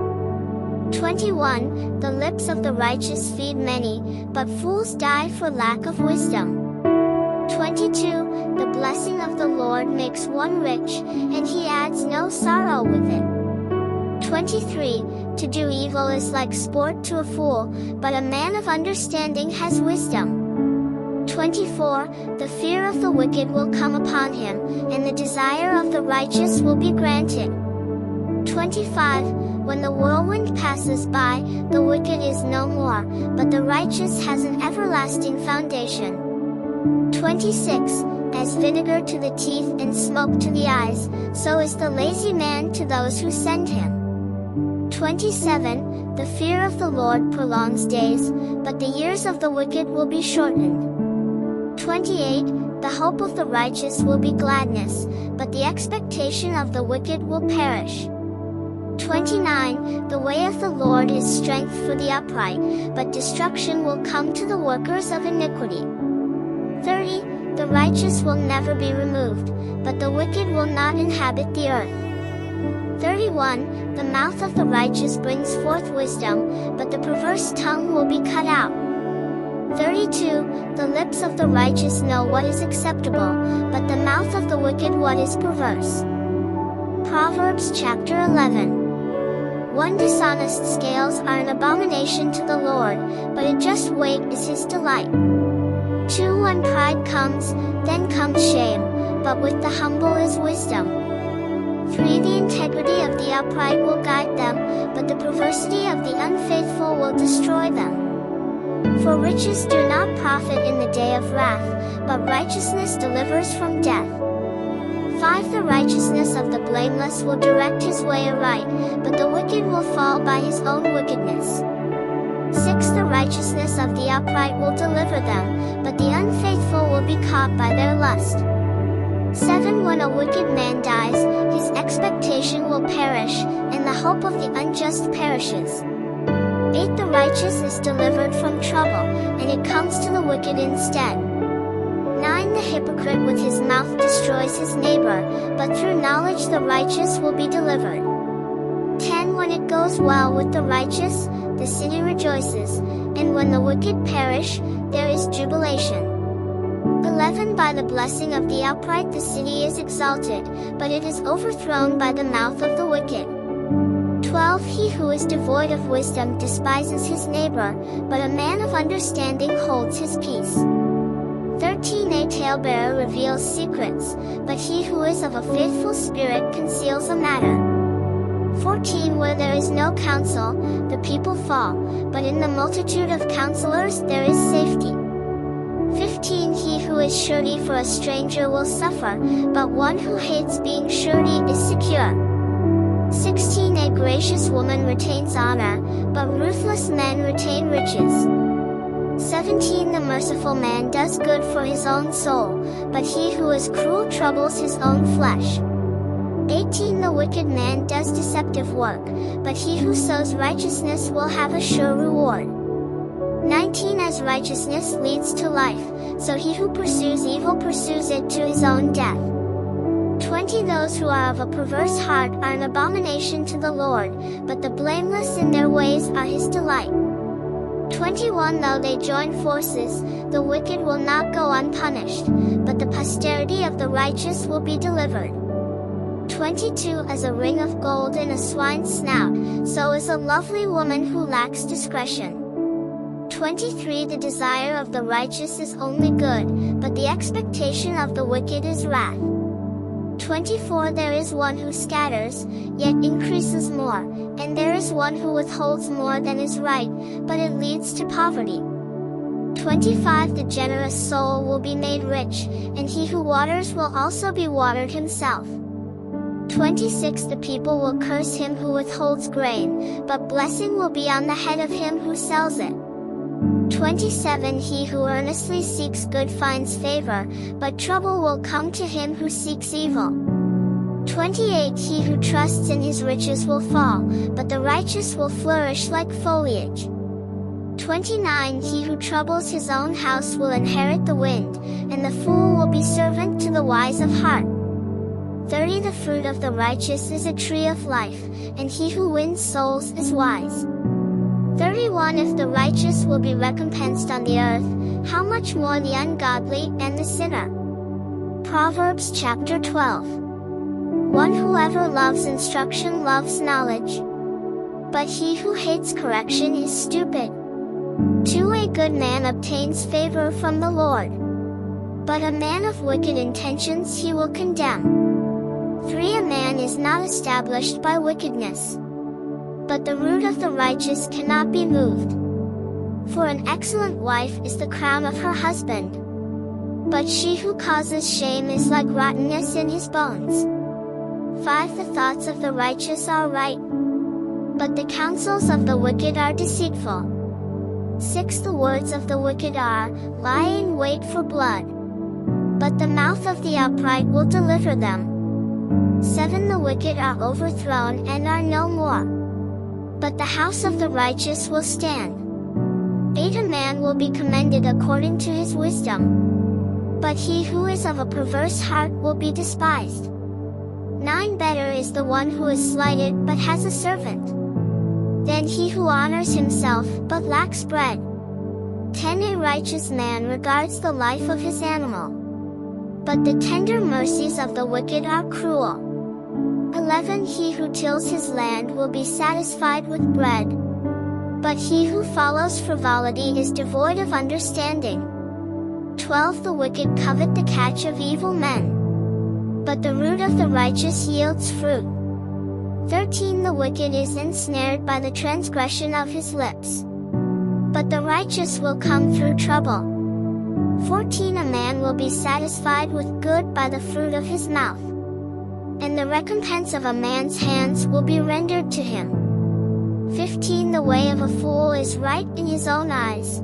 Speaker 1: 21. The lips of the righteous feed many, but fools die for lack of wisdom. 22. The blessing of the Lord makes one rich, and he adds no sorrow with it. 23. To do evil is like sport to a fool, but a man of understanding has wisdom. 24. The fear of the wicked will come upon him, and the desire of the righteous will be granted. 25. When the whirlwind passes by, the wicked is no more, but the righteous has an everlasting foundation. 26. As vinegar to the teeth and smoke to the eyes, so is the lazy man to those who send him. 27. The fear of the Lord prolongs days, but the years of the wicked will be shortened. 28. The hope of the righteous will be gladness, but the expectation of the wicked will perish. 29. The way of the Lord is strength for the upright, but destruction will come to the workers of iniquity. 30. The righteous will never be removed, but the wicked will not inhabit the earth. 31. The mouth of the righteous brings forth wisdom, but the perverse tongue will be cut out. 32. The lips of the righteous know what is acceptable, but the mouth of the wicked what is perverse. Proverbs chapter 11. 1. Dishonest scales are an abomination to the Lord, but a just weight is his delight. 2. When pride comes, then comes shame, but with the humble is wisdom. 3. The integrity of the upright will guide them, but the perversity of the unfaithful will destroy them. For riches do not profit in the day of wrath, but righteousness delivers from death. 5. The righteousness of the blameless will direct his way aright, but the wicked will fall by his own wickedness. 6. The righteousness of the upright will deliver them, but the unfaithful will be caught by their lust. 7. When a wicked man dies, his expectation will perish, and the hope of the unjust perishes. 8. The righteous is delivered from trouble, and it comes to the wicked instead. 9. The hypocrite with his mouth destroys his neighbor, but through knowledge the righteous will be delivered. 10. When it goes well with the righteous, the city rejoices, and when the wicked perish, there is jubilation. 11. By the blessing of the upright the city is exalted, but it is overthrown by the mouth of the wicked. 12. He who is devoid of wisdom despises his neighbor, but a man of understanding holds his peace. 13. A talebearer reveals secrets, but he who is of a faithful spirit conceals a matter. 14. Where there is no counsel, the people fall, but in the multitude of counselors there is safety. 15. He who is surety for a stranger will suffer, but one who hates being surety is secure. 16. A gracious woman retains honor, but ruthless men retain riches. 17. The merciful man does good for his own soul, but he who is cruel troubles his own flesh. 18. The wicked man does deceptive work, but he who sows righteousness will have a sure reward. 19. As righteousness leads to life, so he who pursues evil pursues it to his own death. 20. Those who are of a perverse heart are an abomination to the Lord, but the blameless in their ways are his delight. 21. Though they join forces, the wicked will not go unpunished, but the posterity of the righteous will be delivered. 22. As a ring of gold in a swine's snout, so is a lovely woman who lacks discretion. 23. The desire of the righteous is only good, but the expectation of the wicked is wrath. 24. There is one who scatters, yet increases more, and there is one who withholds more than is right, but it leads to poverty. 25. The generous soul will be made rich, and he who waters will also be watered himself. 26. The people will curse him who withholds grain, but blessing will be on the head of him who sells it. 27. He who earnestly seeks good finds favor, but trouble will come to him who seeks evil. 28. He who trusts in his riches will fall, but the righteous will flourish like foliage. 29 He who troubles his own house will inherit the wind, and the fool will be servant to the wise of heart. 30 The fruit of the righteous is a tree of life, and he who wins souls is wise. 31 If the righteous will be recompensed on the earth, how much more the ungodly and the sinner? Proverbs chapter 12. 1 Whoever loves instruction loves knowledge, but he who hates correction is stupid. 2 A good man obtains favor from the Lord, but a man of wicked intentions he will condemn. 3 A man is not established by wickedness, but the root of the righteous cannot be moved. For an excellent wife is the crown of her husband, but she who causes shame is like rottenness in his bones. 5 The thoughts of the righteous are right, but the counsels of the wicked are deceitful. 6 The words of the wicked are, lie in wait for blood, but the mouth of the upright will deliver them. 7 The wicked are overthrown and are no more, but the house of the righteous will stand. 8 A man will be commended according to his wisdom, but he who is of a perverse heart will be despised. 9 Better is the one who is slighted but has a servant, than he who honors himself but lacks bread. 10 A righteous man regards the life of his animal, but the tender mercies of the wicked are cruel. 11 He who tills his land will be satisfied with bread, but he who follows frivolity is devoid of understanding. 12 The wicked covet the catch of evil men, but the root of the righteous yields fruit. 13 The wicked is ensnared by the transgression of his lips, but the righteous will come through trouble. 14 A man will be satisfied with good by the fruit of his mouth, and the recompense of a man's hands will be rendered to him. 15 The way of a fool is right in his own eyes,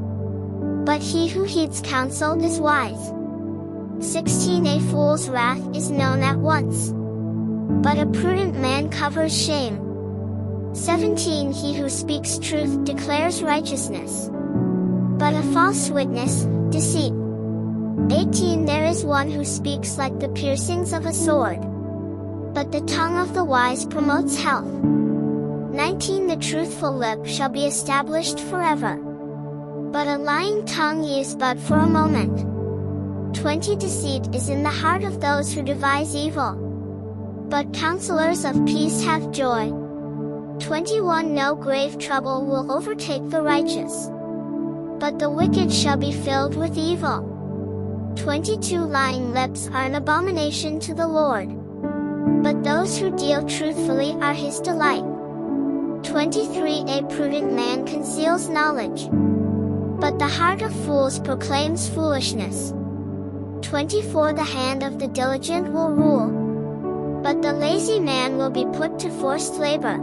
Speaker 1: but he who heeds counsel is wise. 16 A fool's wrath is known at once, but a prudent man covers shame. 17 He who speaks truth declares righteousness, but a false witness, deceit. 18 There is one who speaks like the piercings of a sword, but the tongue of the wise promotes health. 19 The truthful lip shall be established forever, but a lying tongue is but for a moment. 20 Deceit is in the heart of those who devise evil, but counselors of peace have joy. 21 No grave trouble will overtake the righteous, but the wicked shall be filled with evil. 22 Lying lips are an abomination to the Lord, but those who deal truthfully are his delight. 23 A prudent man conceals knowledge, but the heart of fools proclaims foolishness. 24 The hand of the diligent will rule, but the lazy man will be put to forced labor.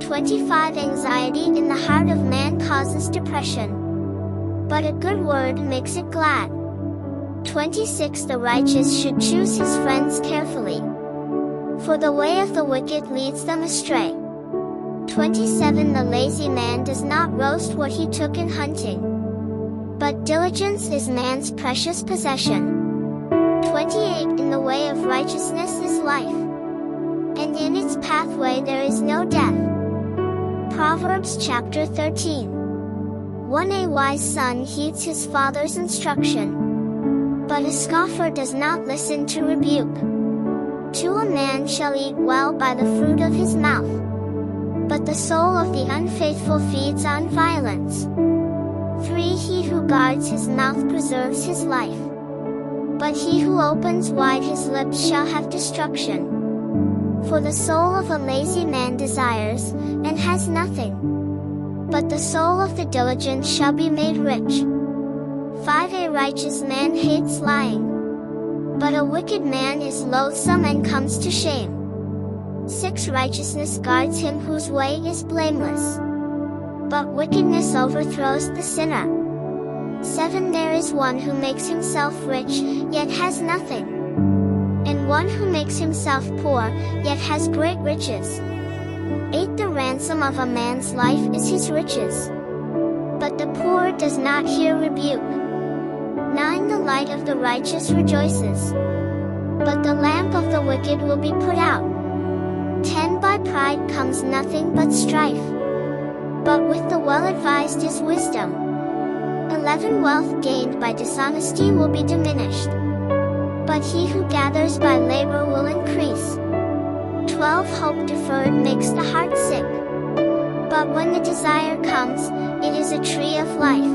Speaker 1: 25 Anxiety in the heart of man causes depression, but a good word makes it glad. 26 The righteous should choose his friends carefully, for the way of the wicked leads them astray. 27 The lazy man does not roast what he took in hunting, but diligence is man's precious possession. 28 In the way of righteousness is life, and in its pathway there is no death. Proverbs chapter 13. 1 A wise son heeds his father's instruction, but a scoffer does not listen to rebuke. 2 A man shall eat well by the fruit of his mouth, but the soul of the unfaithful feeds on violence. 3 He who guards his mouth preserves his life, but he who opens wide his lips shall have destruction. For the soul of a lazy man desires, and has nothing, but the soul of the diligent shall be made rich. 5 A righteous man hates lying, but a wicked man is loathsome and comes to shame. 6 Righteousness guards him whose way is blameless, but wickedness overthrows the sinner. 7 There is one who makes himself rich, yet has nothing, and one who makes himself poor, yet has great riches. 8 The ransom of a man's life is his riches, but but the poor does not hear rebuke. 9 The light of the righteous rejoices, but the lamp of the wicked will be put out. 10 By pride comes nothing but strife, but with the well-advised is wisdom. 11 Wealth gained by dishonesty will be diminished, but he who gathers by labor will increase. 12 Hope deferred makes the heart sick, but when the desire comes, it is a tree of life.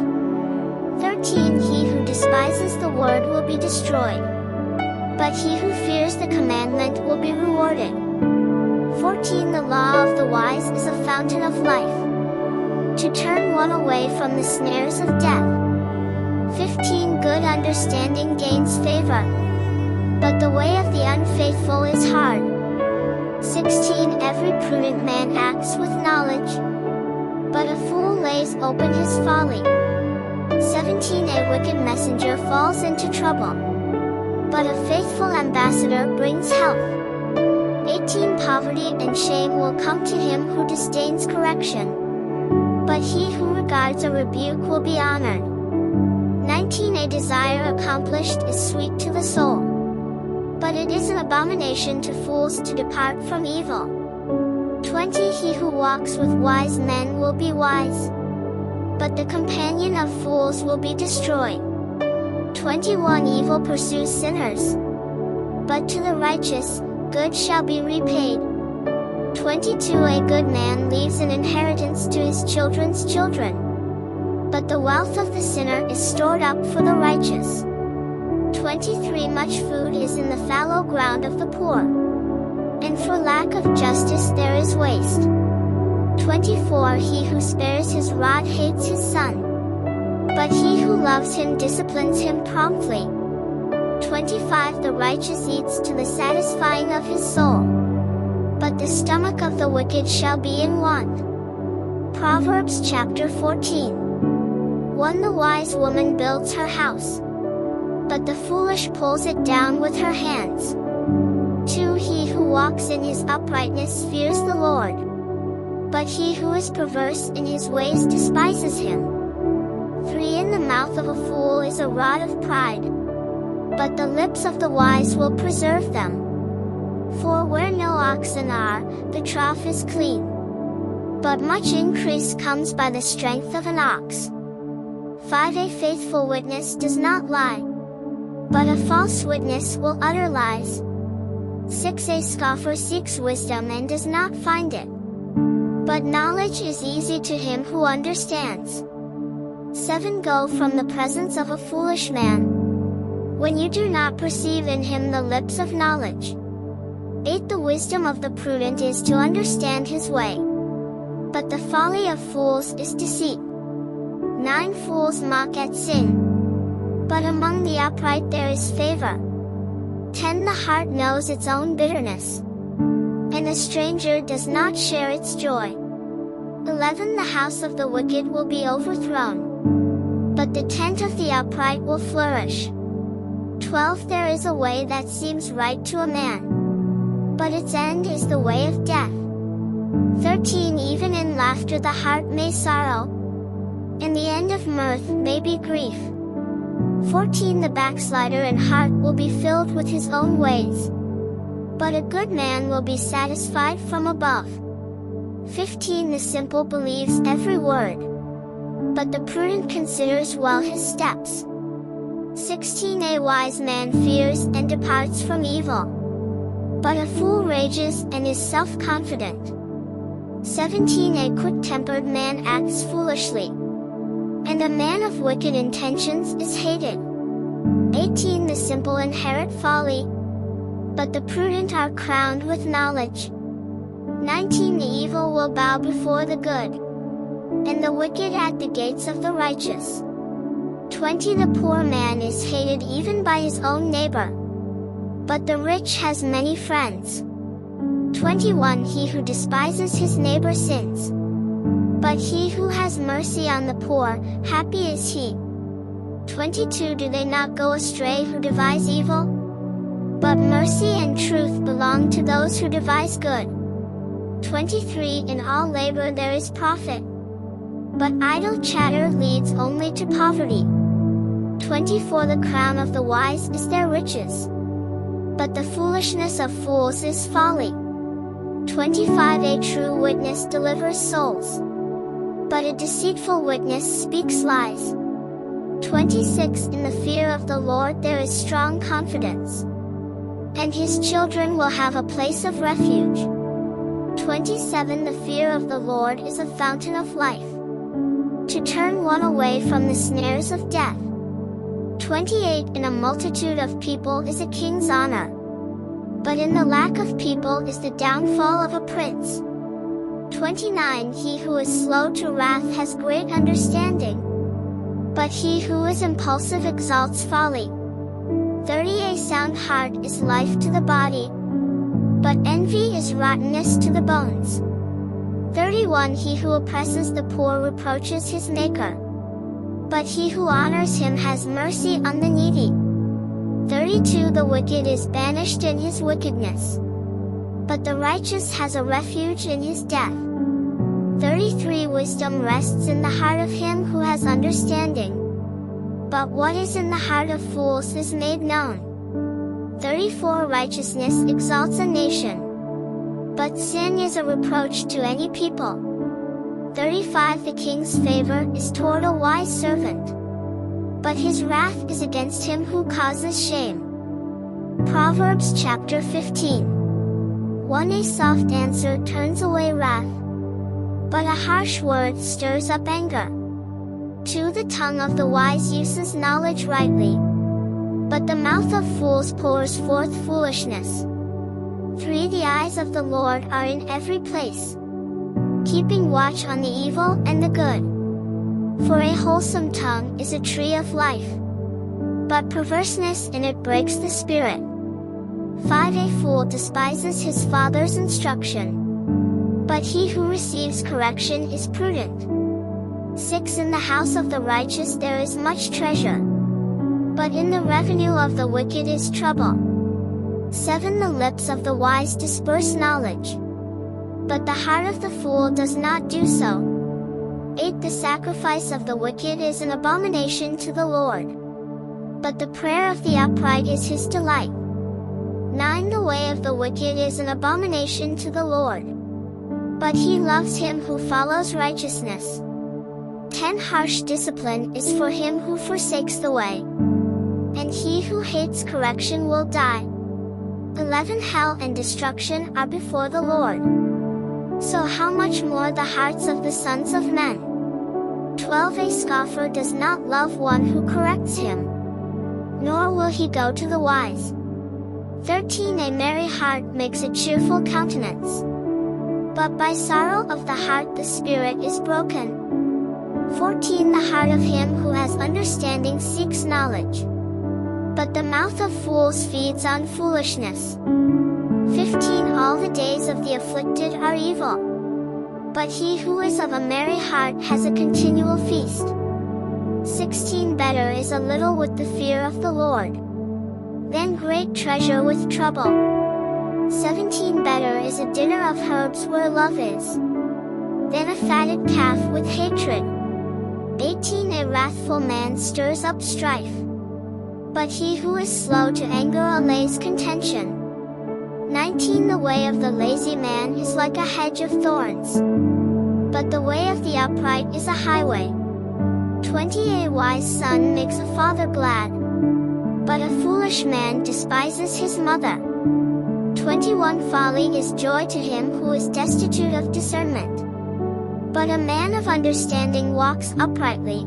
Speaker 1: 13 He who despises the word will be destroyed, but he who fears the commandment will be rewarded. 14 The law of the wise is a fountain of life, to turn one away from the snares of death. 15 Good understanding gains favor, but the way of the unfaithful is hard. 16 Every prudent man acts with knowledge, but a fool lays open his folly. 17 A wicked messenger falls into trouble, but a faithful ambassador brings health. 18 Poverty and shame will come to him who disdains correction, but he who regards a rebuke will be honored. 19 A desire accomplished is sweet to the soul, but it is an abomination to fools to depart from evil. 20 He who walks with wise men will be wise, but the companion of fools will be destroyed. 21 Evil pursues sinners, but to the righteous, good shall be repaid. 22 A good man leaves an inheritance to his children's children, but the wealth of the sinner is stored up for the righteous. 23 Much food is in the fallow ground of the poor, and for lack of justice there is waste. 24 He who spares his rod hates his son, but he who loves him disciplines him promptly. 25 The righteous eats to the satisfying of his soul, but the stomach of the wicked shall be in want. Proverbs chapter 14. 1 The wise woman builds her house, but the foolish pulls it down with her hands. 2 He who walks in his uprightness fears the Lord, but he who is perverse in his ways despises him. 3 In the mouth of a fool is a rod of pride, but the lips of the wise will preserve them. 4 Where no oxen are, the trough is clean, but much increase comes by the strength of an ox. 5 A faithful witness does not lie, but a false witness will utter lies. 6 A scoffer seeks wisdom and does not find it, but knowledge is easy to him who understands. 7 Go from the presence of a foolish man, when you do not perceive in him the lips of knowledge. 8 The wisdom of the prudent is to understand his way, but the folly of fools is deceit. 9 Fools mock at sin, but among the upright there is favor. 10 The heart knows its own bitterness, and a stranger does not share its joy. 11 The house of the wicked will be overthrown, but the tent of the upright will flourish. 12 There is a way that seems right to a man, but its end is the way of death. 13 Even in laughter the heart may sorrow, and the end of mirth may be grief. 14 The backslider in heart will be filled with his own ways, but a good man will be satisfied from above. 15 The simple believes every word, but the prudent considers well his steps. 16 A wise man fears and departs from evil, but a fool rages and is self-confident. 17 A quick-tempered man acts foolishly, and a man of wicked intentions is hated. 18 The simple inherit folly, but the prudent are crowned with knowledge. 19 The evil will bow before the good, and the wicked at the gates of the righteous. 20 The poor man is hated even by his own neighbor, but the rich has many friends. 21 He who despises his neighbor sins, but he who has mercy on the poor, happy is he. 22 Do they not go astray who devise evil? But mercy and truth belong to those who devise good. 23 In all labor there is profit, but idle chatter leads only to poverty. 24 The crown of the wise is their riches, but the foolishness of fools is folly. 25 A true witness delivers souls, but a deceitful witness speaks lies. 26 In the fear of the Lord there is strong confidence, and his children will have a place of refuge. 27 The fear of the Lord is a fountain of life, to turn one away from the snares of death. 28 In a multitude of people is a king's honor, but in the lack of people is the downfall of a prince. 29 He who is slow to wrath has great understanding, but he who is impulsive exalts folly. 30 A sound heart is life to the body, but envy is rottenness to the bones. 31 He who oppresses the poor reproaches his maker, but he who honors him has mercy on the needy. 32 The wicked is banished in his wickedness, but the righteous has a refuge in his death. 33 Wisdom rests in the heart of him who has understanding, but what is in the heart of fools is made known. 34 Righteousness exalts a nation, but sin is a reproach to any people. 35 The king's favor is toward a wise servant, but his wrath is against him who causes shame. Proverbs chapter 15. 1 A soft answer turns away wrath, but a harsh word stirs up anger. 2 The tongue of the wise uses knowledge rightly, but the mouth of fools pours forth foolishness. 3 The eyes of the Lord are in every place, keeping watch on the evil and the good. For a wholesome tongue is a tree of life, but perverseness in it breaks the spirit. 5 A fool despises his father's instruction, but he who receives correction is prudent. 6 In the house of the righteous there is much treasure, but in the revenue of the wicked is trouble. 7 The lips of the wise disperse knowledge, but the heart of the fool does not do so. 8 The sacrifice of the wicked is an abomination to the Lord, but the prayer of the upright is his delight. 9 The way of the wicked is an abomination to the Lord, but he loves him who follows righteousness. 10 Harsh discipline is for him who forsakes the way, and he who hates correction will die. 11 Hell and destruction are before the Lord, so how much more the hearts of the sons of men. 12 A scoffer does not love one who corrects him, nor will he go to the wise. 13 A merry heart makes a cheerful countenance, but by sorrow of the heart the spirit is broken. 14 The heart of him who has understanding seeks knowledge, but the mouth of fools feeds on foolishness. 15 All the days of the afflicted are evil, but he who is of a merry heart has a continual feast. 16 Better is a little with the fear of the Lord than great treasure with trouble. 17 Better is a dinner of herbs where love is, than a fatted calf with hatred. 18 A wrathful man stirs up strife, but he who is slow to anger allays contention. 19 The way of the lazy man is like a hedge of thorns, but the way of the upright is a highway. 20 A wise son makes a father glad, but a foolish man despises his mother. 21 Folly is joy to him who is destitute of discernment, but a man of understanding walks uprightly.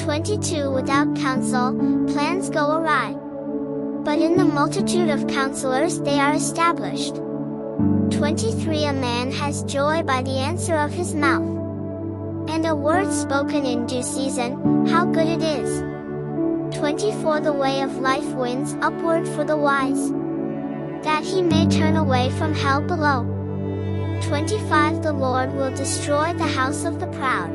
Speaker 1: 22 Without counsel, plans go awry, but in the multitude of counselors they are established. 23 A man has joy by the answer of his mouth, and a word spoken in due season, how good it is. 24 The way of life wins upward for the wise, that he may turn away from hell below. 25 The Lord will destroy the house of the proud,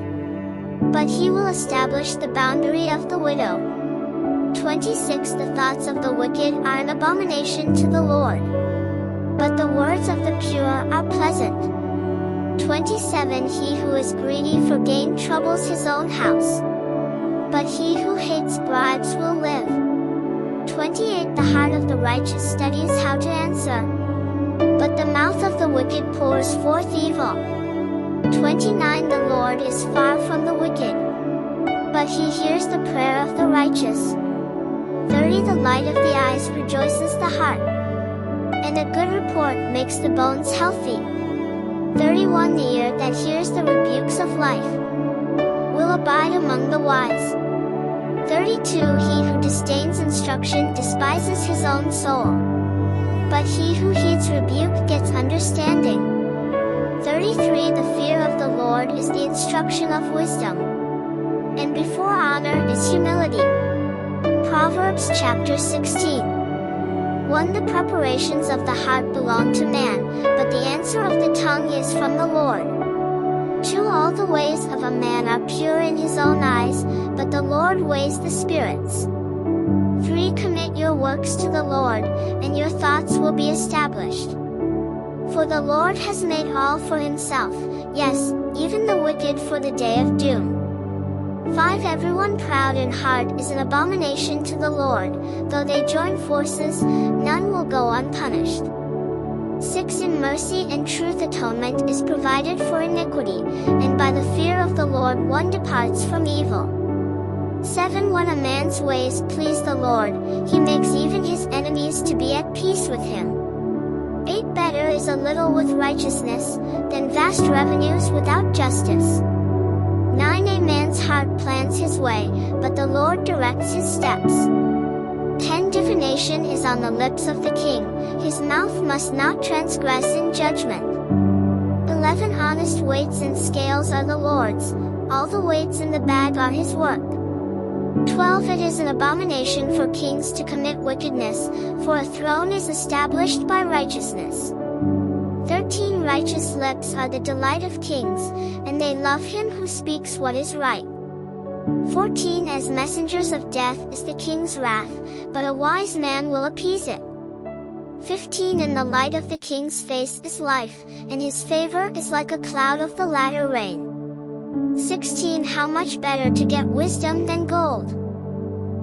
Speaker 1: but he will establish the boundary of the widow. 26 The thoughts of the wicked are an abomination to the Lord, but the words of the pure are pleasant. 27 He who is greedy for gain troubles his own house, but he who hates bribes will live. 28 The heart of the righteous studies how to answer, but the mouth of the wicked pours forth evil. 29 The Lord is far from the wicked, but he hears the prayer of the righteous. 30 The light of the eyes rejoices the heart, and a good report makes the bones healthy. 31 The ear that hears the rebukes of life will abide among the wise. 32 He who disdains instruction despises his own soul, but he who heeds rebuke gets understanding. 33 The fear of the Lord is the instruction of wisdom, and before honor is humility. Proverbs chapter 16. 1 The preparations of the heart belong to man, but the answer of the tongue is from the Lord. 2 All the ways of a man are pure in his own eyes, but the Lord weighs the spirits. 3 Commit your works to the Lord, and your thoughts will be established. For the Lord has made all for himself, yes, even the wicked for the day of doom. 5 Everyone proud in heart is an abomination to the Lord, though they join forces, none will go unpunished. 6 In mercy and truth atonement is provided for iniquity, and by the fear of the Lord one departs from evil. 7 When a man's ways please the Lord, he makes even his enemies to be at peace with him. 8 Better is a little with righteousness, than vast revenues without justice. 9 A man's heart plans his way, but the Lord directs his steps. 10 Divination is on the lips of the king, his mouth must not transgress in judgment. 11 Honest weights and scales are the Lord's, all the weights in the bag are his work. 12 It is an abomination for kings to commit wickedness, for a throne is established by righteousness. 13 Righteous lips are the delight of kings, and they love him who speaks what is right. 14 As messengers of death is the king's wrath, but a wise man will appease it. 15 In the light of the king's face is life, and his favor is like a cloud of the latter rain. 16 How much better to get wisdom than gold,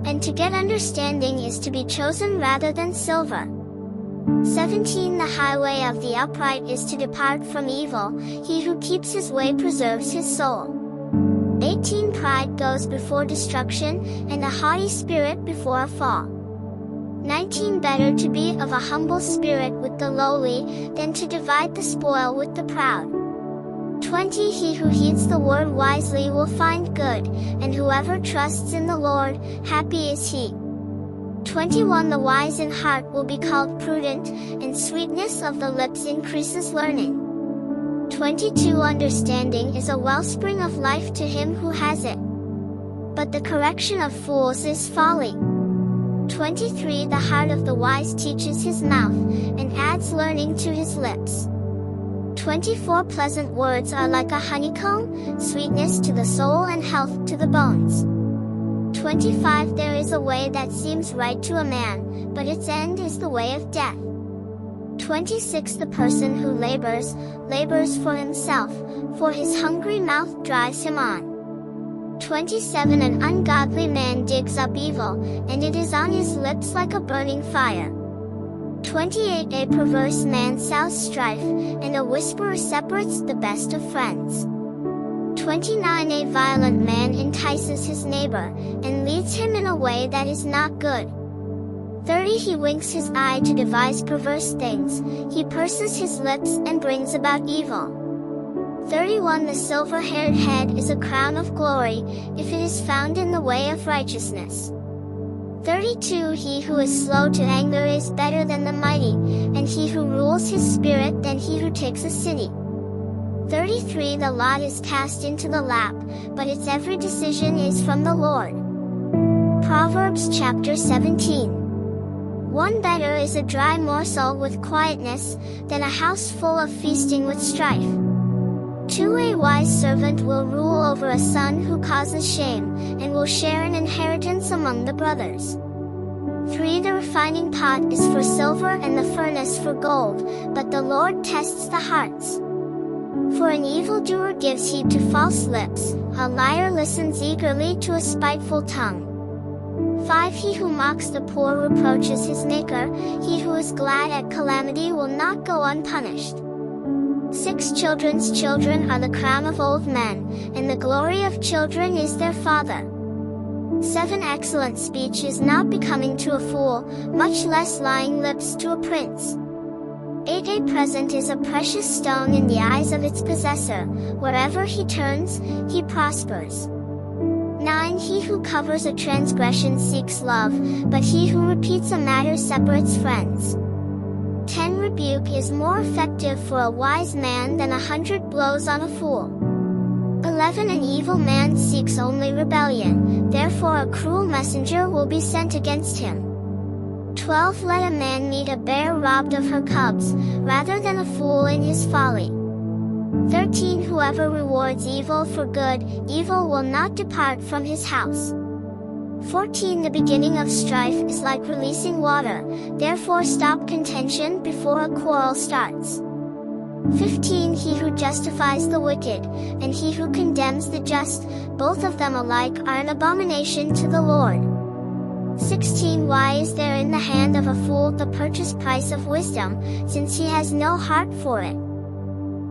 Speaker 1: and to get understanding is to be chosen rather than silver. 17 The highway of the upright is to depart from evil, he who keeps his way preserves his soul. 18 Pride goes before destruction, and a haughty spirit before a fall. 19 Better to be of a humble spirit with the lowly, than to divide the spoil with the proud. 20 He who heeds the word wisely will find good, and whoever trusts in the Lord, happy is he. 21 The wise in heart will be called prudent, and sweetness of the lips increases learning. 22 Understanding is a wellspring of life to him who has it, but the correction of fools is folly. 23 The heart of the wise teaches his mouth, and adds learning to his lips. 24 Pleasant words are like a honeycomb, sweetness to the soul and health to the bones. 25 There is a way that seems right to a man, but its end is the way of death. 26 The person who labors for himself, for his hungry mouth drives him on. 27 An ungodly man digs up evil, and it is on his lips like a burning fire. 28 A perverse man sows strife, and a whisperer separates the best of friends. 29 A violent man entices his neighbor, and leads him in a way that is not good. 30 He winks his eye to devise perverse things, he purses his lips and brings about evil. 31 The silver-haired head is a crown of glory, if it is found in the way of righteousness. 32 He who is slow to anger is better than the mighty, and he who rules his spirit than he who takes a city. 33 The lot is cast into the lap, but its every decision is from the Lord. Proverbs chapter 17. 1 Better is a dry morsel with quietness, than a house full of feasting with strife. 2 A wise servant will rule over a son who causes shame, and will share an inheritance among the brothers. 3 The refining pot is for silver and the furnace for gold, but the Lord tests the hearts. For an evildoer gives heed to false lips, a liar listens eagerly to a spiteful tongue. 5 He who mocks the poor reproaches his maker, he who is glad at calamity will not go unpunished. 6 Children's children are the crown of old men, and the glory of children is their father. 7 Excellent speech is not becoming to a fool, much less lying lips to a prince. 8 A present is a precious stone in the eyes of its possessor, wherever he turns, he prospers. 9 He who covers a transgression seeks love, but he who repeats a matter separates friends. 10 Rebuke is more effective for a wise man than 100 blows on a fool. 11 An evil man seeks only rebellion, therefore a cruel messenger will be sent against him. 12 Let a man meet a bear robbed of her cubs, rather than a fool in his folly. 13 Whoever rewards evil for good, evil will not depart from his house. 14 The beginning of strife is like releasing water, therefore stop contention before a quarrel starts. 15 He who justifies the wicked, and he who condemns the just, both of them alike are an abomination to the Lord. 16 Why is there in the hand of a fool the purchase price of wisdom, since he has no heart for it?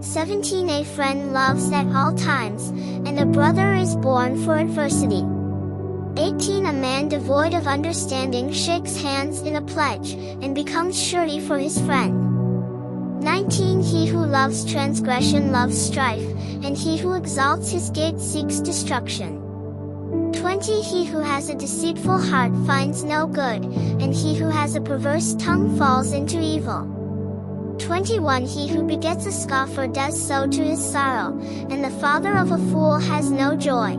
Speaker 1: 17 A friend loves at all times, and a brother is born for adversity. 18 A man devoid of understanding shakes hands in a pledge, and becomes surety for his friend. 19 He who loves transgression loves strife, and he who exalts his gate seeks destruction. 20 He who has a deceitful heart finds no good, and he who has a perverse tongue falls into evil. 21 He who begets a scoffer does so to his sorrow, and the father of a fool has no joy.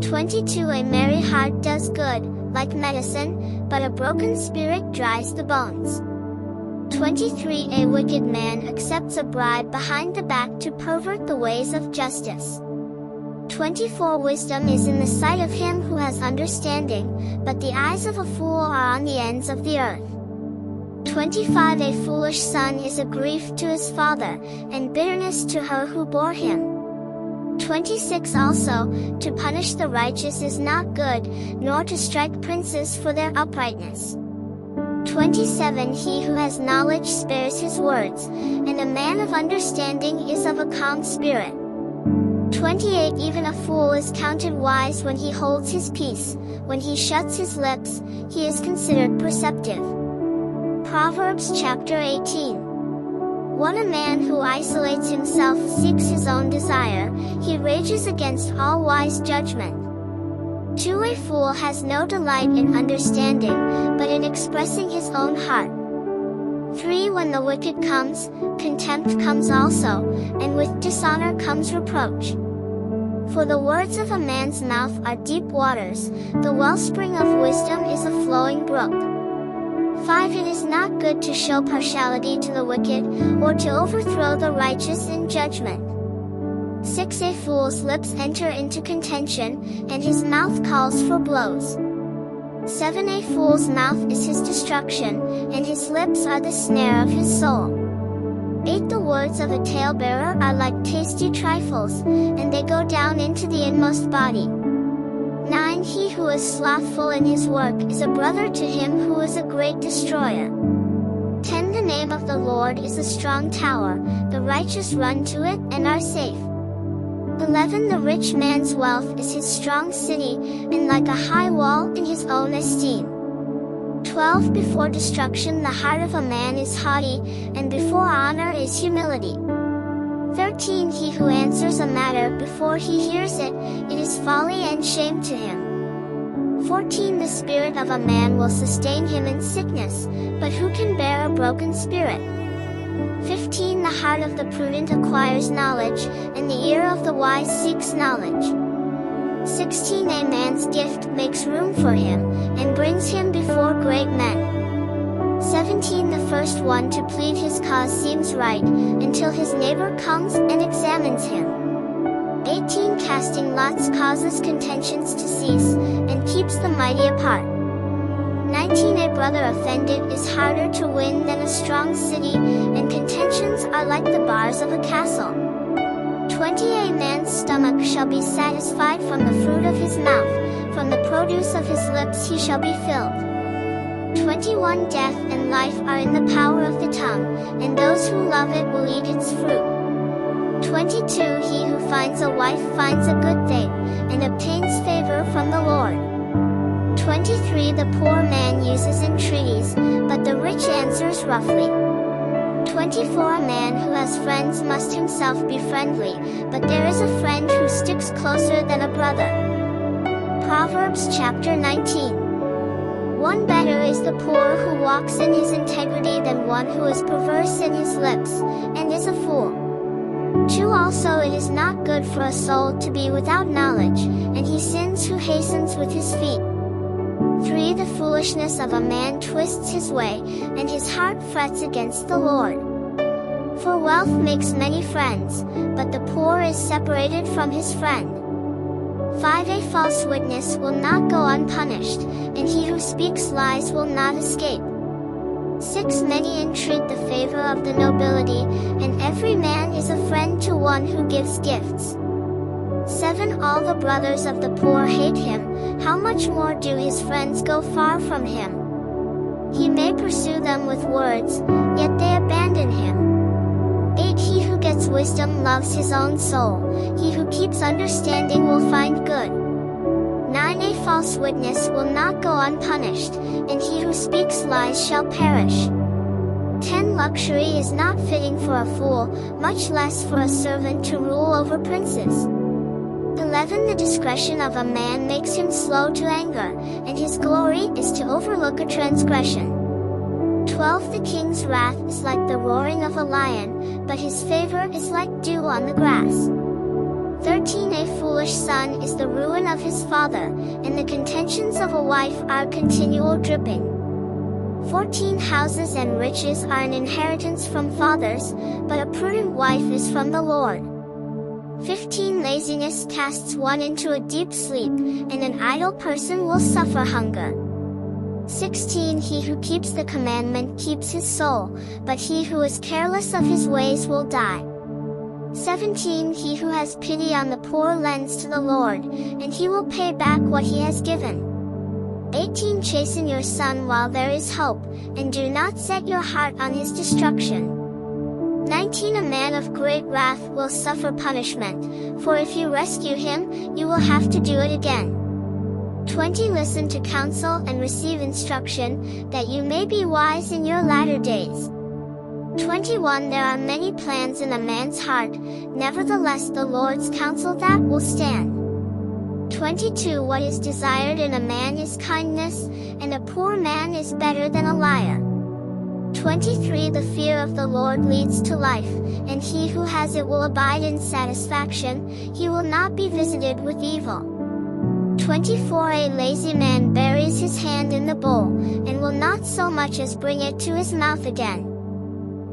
Speaker 1: 22 A merry heart does good, like medicine, but a broken spirit dries the bones. 23 A wicked man accepts a bribe behind the back to pervert the ways of justice. 24 Wisdom is in the sight of him who has understanding, but the eyes of a fool are on the ends of the earth. 25 A foolish son is a grief to his father, and bitterness to her who bore him. 26 Also, to punish the righteous is not good, nor to strike princes for their uprightness. 27 He who has knowledge spares his words, and a man of understanding is of a calm spirit. 28 Even a fool is counted wise when he holds his peace, when he shuts his lips, he is considered perceptive. Proverbs chapter 18. What a man who isolates himself seeks his own desire, he rages against all wise judgment. 2 A fool has no delight in understanding, but in expressing his own heart. 3 When the wicked comes, contempt comes also, and with dishonor comes reproach. For the words of a man's mouth are deep waters, the wellspring of wisdom is a flowing brook. 5 It is not good to show partiality to the wicked, or to overthrow the righteous in judgment. 6 A fool's lips enter into contention, and his mouth calls for blows. 7 A fool's mouth is his destruction, and his lips are the snare of his soul. 8 The words of a talebearer are like tasty trifles, and they go down into the inmost body. 9 He who is slothful in his work is a brother to him who is a great destroyer. 10 The name of the Lord is a strong tower, the righteous run to it and are safe. 11 The rich man's wealth is his strong city, and like a high wall in his own esteem. 12 Before destruction the heart of a man is haughty, and before honor is humility. 13 He who answers a matter before he hears it, it is folly and shame to him. 14 The spirit of a man will sustain him in sickness, but who can bear a broken spirit? 15 The heart of the prudent acquires knowledge, and the ear of the wise seeks knowledge. 16 A man's gift makes room for him, and brings him before great men. 17 The first one to plead his cause seems right, until his neighbor comes and examines him. 18 Casting lots causes contentions to cease, and keeps the mighty apart. 19 A brother offended is harder to win than a strong city, and contentions are like the bars of a castle. 20 A man's stomach shall be satisfied from the fruit of his mouth, from the produce of his lips he shall be filled. 21 Death and life are in the power of the tongue, and those who love it will eat its fruit. 22 He who finds a wife finds a good thing, and obtains favor from the Lord. 23 The poor man uses entreaties, but the rich answers roughly. 24 A man who has friends must himself be friendly, but there is a friend who sticks closer than a brother. Proverbs chapter 19. One better is the poor who walks in his integrity than one who is perverse in his lips, and is a fool. 2 Also it is not good for a soul to be without knowledge, and he sins who hastens with his feet. 3 The foolishness of a man twists his way, and his heart frets against the Lord. For wealth makes many friends, but the poor is separated from his friend. 5 A false witness will not go unpunished, and he who speaks lies will not escape. 6 Many entreat the favor of the nobility, and every man is a friend to one who gives gifts. 7 All the brothers of the poor hate him, how much more do his friends go far from him? He may pursue them with words, yet they abandon him. 8 He who gets wisdom loves his own soul, he who keeps understanding will find good. 9 A false witness will not go unpunished, and he who speaks lies shall perish. 10 Luxury is not fitting for a fool, much less for a servant to rule over princes. 11 The discretion of a man makes him slow to anger, and his glory is to overlook a transgression. 12 The king's wrath is like the roaring of a lion, but his favor is like dew on the grass. 13 A foolish son is the ruin of his father, and the contentions of a wife are continual dripping. 14 Houses and riches are an inheritance from fathers, but a prudent wife is from the Lord. 15 Laziness casts one into a deep sleep, and an idle person will suffer hunger. 16 He who keeps the commandment keeps his soul, but he who is careless of his ways will die. 17 He who has pity on the poor lends to the Lord, and he will pay back what he has given. 18 Chasten your son while there is hope, and do not set your heart on his destruction. 19 A man of great wrath will suffer punishment, for if you rescue him, you will have to do it again. 20 Listen to counsel and receive instruction, that you may be wise in your latter days. 21 There are many plans in a man's heart, nevertheless the Lord's counsel that will stand. 22 What is desired in a man is kindness, and a poor man is better than a liar. 23 The fear of the Lord leads to life, and he who has it will abide in satisfaction, he will not be visited with evil. 24 A lazy man buries his hand in the bowl, and will not so much as bring it to his mouth again.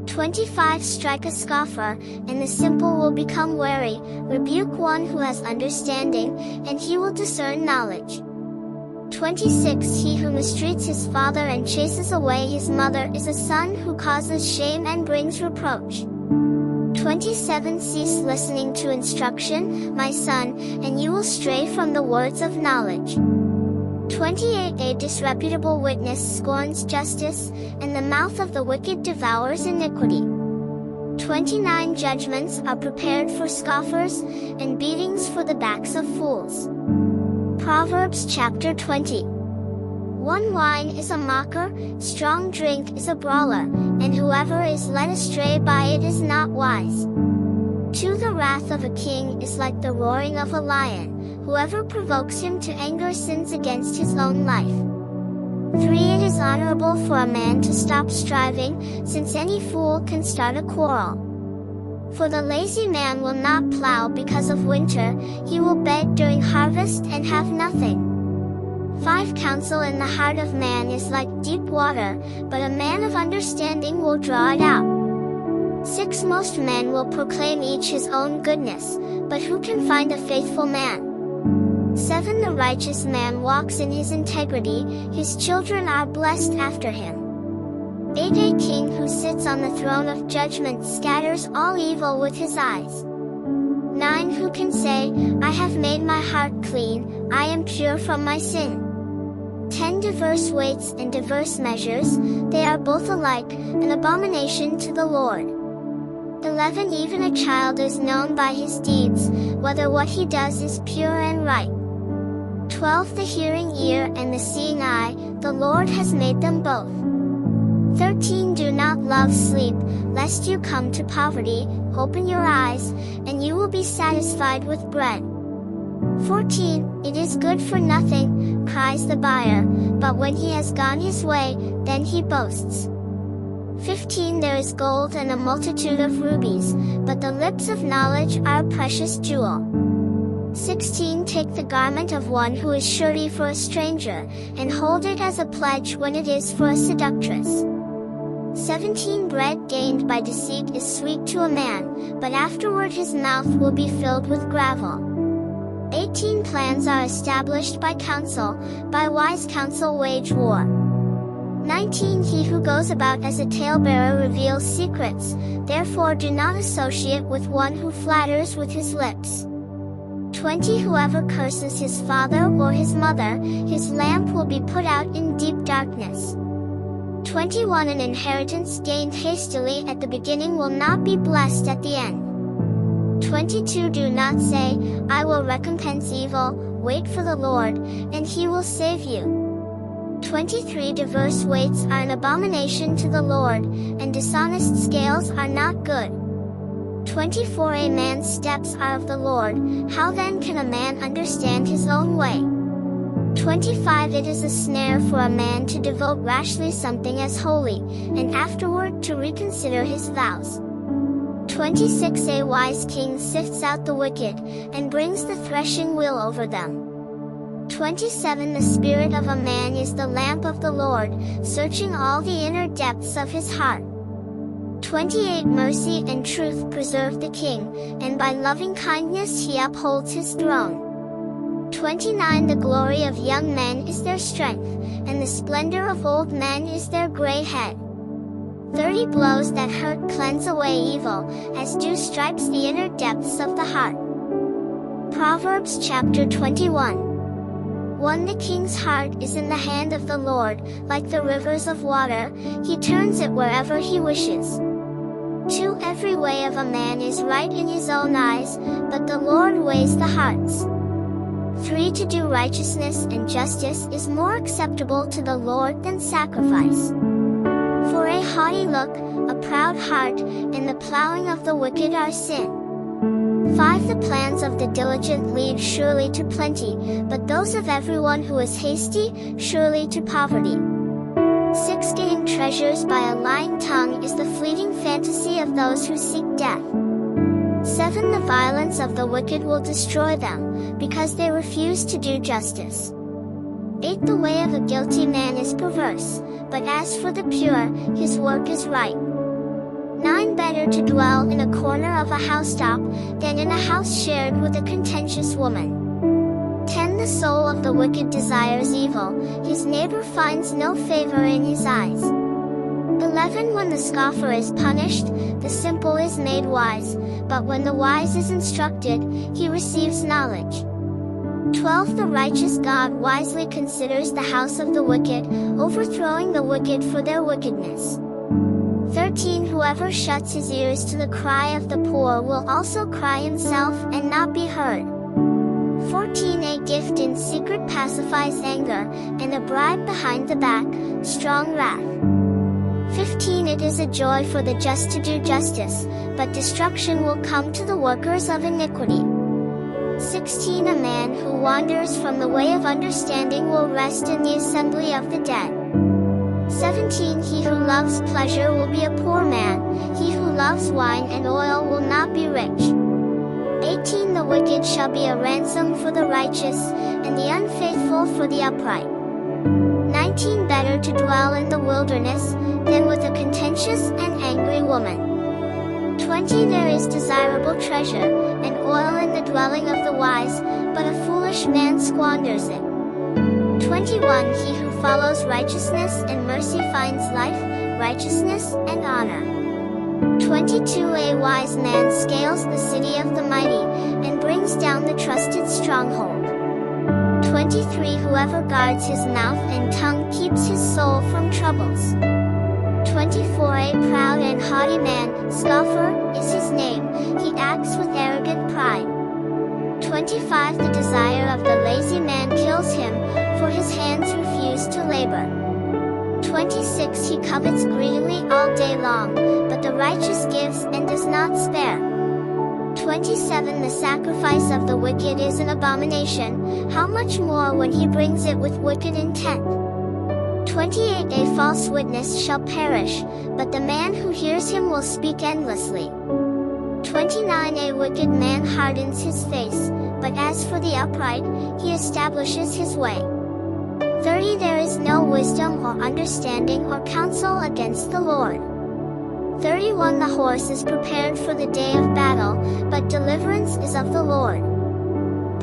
Speaker 1: 25 Strike a scoffer, and the simple will become wary, rebuke one who has understanding, and he will discern knowledge. 26 He who mistreats his father and chases away his mother is a son who causes shame and brings reproach. 27 Cease listening to instruction, my son, and you will stray from the words of knowledge. 28 A disreputable witness scorns justice, and the mouth of the wicked devours iniquity. 29 Judgments are prepared for scoffers, and beatings for the backs of fools. Proverbs chapter 20. 1 Wine is a mocker, strong drink is a brawler, and whoever is led astray by it is not wise. 2 The wrath of a king is like the roaring of a lion, whoever provokes him to anger sins against his own life. 3 It is honorable for a man to stop striving, since any fool can start a quarrel. For the lazy man will not plow because of winter, he will beg during harvest and have nothing. 5 Counsel in the heart of man is like deep water, but a man of understanding will draw it out. 6 Most men will proclaim each his own goodness, but who can find a faithful man? 7 The righteous man walks in his integrity, his children are blessed after him. 8 A king who sits on the throne of judgment scatters all evil with his eyes. 9 Who can say, I have made my heart clean, I am pure from my sin? 10 Diverse weights and diverse measures, they are both alike, an abomination to the Lord. 11 Even a child is known by his deeds, whether what he does is pure and right. 12 The hearing ear and the seeing eye, the Lord has made them both. 13 Do not love sleep, lest you come to poverty, open your eyes, and you will be satisfied with bread. 14 It is good for nothing, cries the buyer, but when he has gone his way, then he boasts. 15 There is gold and a multitude of rubies, but the lips of knowledge are a precious jewel. 16 Take the garment of one who is surety for a stranger, and hold it as a pledge when it is for a seductress. 17 Bread gained by deceit is sweet to a man, but afterward his mouth will be filled with gravel. 18 Plans are established by counsel, by wise counsel wage war. 19 He who goes about as a talebearer reveals secrets, therefore do not associate with one who flatters with his lips. 20 Whoever curses his father or his mother, his lamp will be put out in deep darkness. 21 An inheritance gained hastily at the beginning will not be blessed at the end. 22 Do not say, I will recompense evil, wait for the Lord, and he will save you. 23 Diverse weights are an abomination to the Lord, and dishonest scales are not good. 24 A man's steps are of the Lord, how then can a man understand his own way? 25 It is a snare for a man to devote rashly something as holy, and afterward to reconsider his vows. 26 A wise king sifts out the wicked, and brings the threshing wheel over them. 27 The spirit of a man is the lamp of the Lord, searching all the inner depths of his heart. 28 Mercy and truth preserve the king, and by loving kindness he upholds his throne. 29 The glory of young men is their strength, and the splendor of old men is their gray head. 30 Blows that hurt cleanse away evil, as dew stripes the inner depths of the heart. Proverbs chapter 21. 1 The king's heart is in the hand of the Lord, like the rivers of water, he turns it wherever he wishes. 2 Every way of a man is right in his own eyes, but the Lord weighs the hearts. 3 To do righteousness and justice is more acceptable to the Lord than sacrifice. For a haughty look, a proud heart, and the plowing of the wicked are sin. 5 The plans of the diligent lead surely to plenty, but those of everyone who is hasty, surely to poverty. 6 Gain treasures by a lying tongue is the fleeting fantasy of those who seek death. 7 The violence of the wicked will destroy them, because they refuse to do justice. 8 The way of a guilty man is perverse, but as for the pure, his work is right. 9 Better to dwell in a corner of a housetop, than in a house shared with a contentious woman. 10 The soul of the wicked desires evil, his neighbor finds no favor in his eyes. 11 When the scoffer is punished, the simple is made wise, but when the wise is instructed, he receives knowledge. 12 The righteous God wisely considers the house of the wicked, overthrowing the wicked for their wickedness. 13 Whoever shuts his ears to the cry of the poor will also cry himself and not be heard. 14 A gift in secret pacifies anger, and a bribe behind the back, strong wrath. 15 It is a joy for the just to do justice, but destruction will come to the workers of iniquity. 16 A man who wanders from the way of understanding will rest in the assembly of the dead. 17 He who loves pleasure will be a poor man, he who loves wine and oil will not be rich. 18 The wicked shall be a ransom for the righteous, and the unfaithful for the upright. 19 Better to dwell in the wilderness, than with a contentious and angry woman. 20 There is desirable treasure, and oil in the dwelling of the wise, but a foolish man squanders it. 21 He who follows righteousness and mercy finds life, righteousness, and honor. 22. A wise man scales the city of the mighty, and brings down the trusted stronghold. 23. Whoever guards his mouth and tongue keeps his soul from troubles. 24. A proud and haughty man, scoffer, is his name, he acts with arrogant pride. 25. The desire of the lazy man kills him, for his hands refuse to labor. 26. He covets greedily all day long, but the righteous gives and does not spare. 27. The sacrifice of the wicked is an abomination, how much more when he brings it with wicked intent. 28. A false witness shall perish, but the man who hears him will speak endlessly. 29. A wicked man hardens his face, but as for the upright, he establishes his way. 30. There is no wisdom or understanding or counsel against the Lord. 31. The horse is prepared for the day of battle, but deliverance is of the Lord.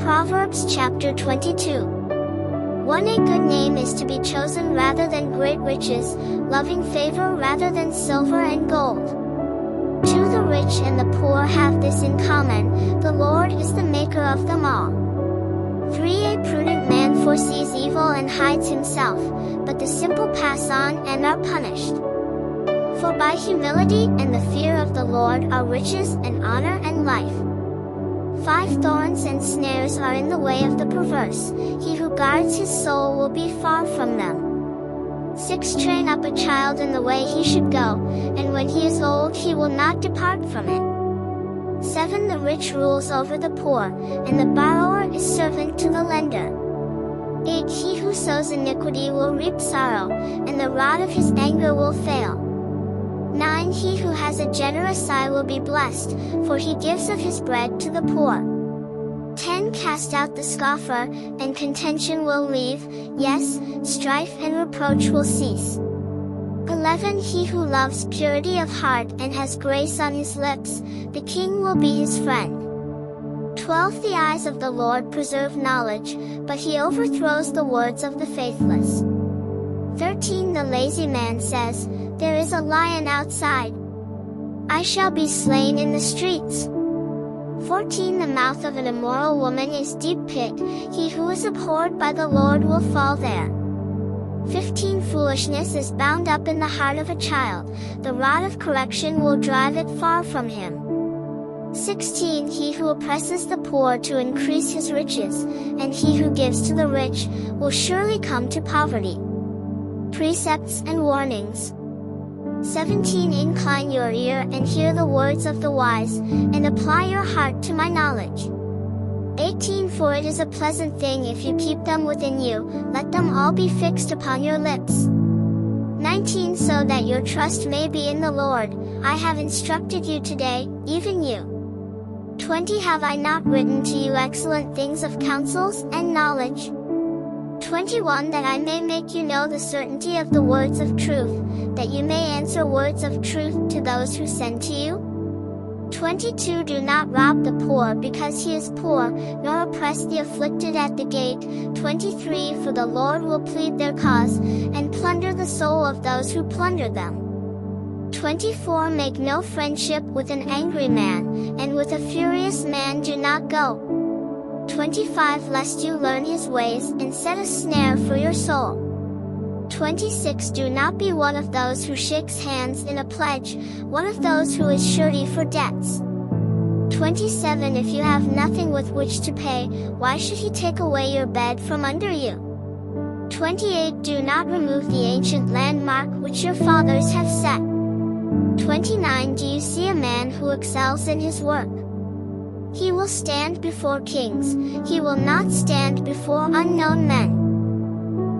Speaker 1: Proverbs chapter 22. 1. A good name is to be chosen rather than great riches, loving favor rather than silver and gold. 2. The rich and the poor have this in common, the Lord is the maker of them all. 3. A prudent man foresees evil and hides himself, but the simple pass on and are punished. For by humility and the fear of the Lord are riches and honor and life. 5. Thorns and snares are in the way of the perverse, he who guards his soul will be far from them. 6. Train up a child in the way he should go, and when he is old he will not depart from it. 7. The rich rules over the poor, and the borrower is servant to the lender. 8. He who sows iniquity will reap sorrow, and the rod of his anger will fail. 9. He who has a generous eye will be blessed, for he gives of his bread to the poor. 10. Cast out the scoffer, and contention will leave, yes, strife and reproach will cease. 11. He who loves purity of heart and has grace on his lips, the king will be his friend. 12. The eyes of the Lord preserve knowledge, but he overthrows the words of the faithless. 13. The lazy man says, there is a lion outside. I shall be slain in the streets. 14. The mouth of an immoral woman is deep pit, he who is abhorred by the Lord will fall there. 15. Foolishness is bound up in the heart of a child, the rod of correction will drive it far from him. 16. He who oppresses the poor to increase his riches, and he who gives to the rich, will surely come to poverty. Precepts and warnings. 17. Incline your ear and hear the words of the wise, and apply your heart to my knowledge. 18. For it is a pleasant thing if you keep them within you, let them all be fixed upon your lips. 19. So that your trust may be in the Lord, I have instructed you today, even you. 20. Have I not written to you excellent things of counsels and knowledge? 21. That I may make you know the certainty of the words of truth, that you may answer words of truth to those who send to you? 22. Do not rob the poor because he is poor, nor oppress the afflicted at the gate. 23. For the Lord will plead their cause, and plunder the soul of those who plunder them. 24. Make no friendship with an angry man, and with a furious man do not go. 25. Lest you learn his ways and set a snare for your soul. 26. Do not be one of those who shakes hands in a pledge, one of those who is surety for debts. 27. If you have nothing with which to pay, why should he take away your bed from under you? 28. Do not remove the ancient landmark which your fathers have set. 29. Do you see a man who excels in his work? He will stand before kings, he will not stand before unknown men.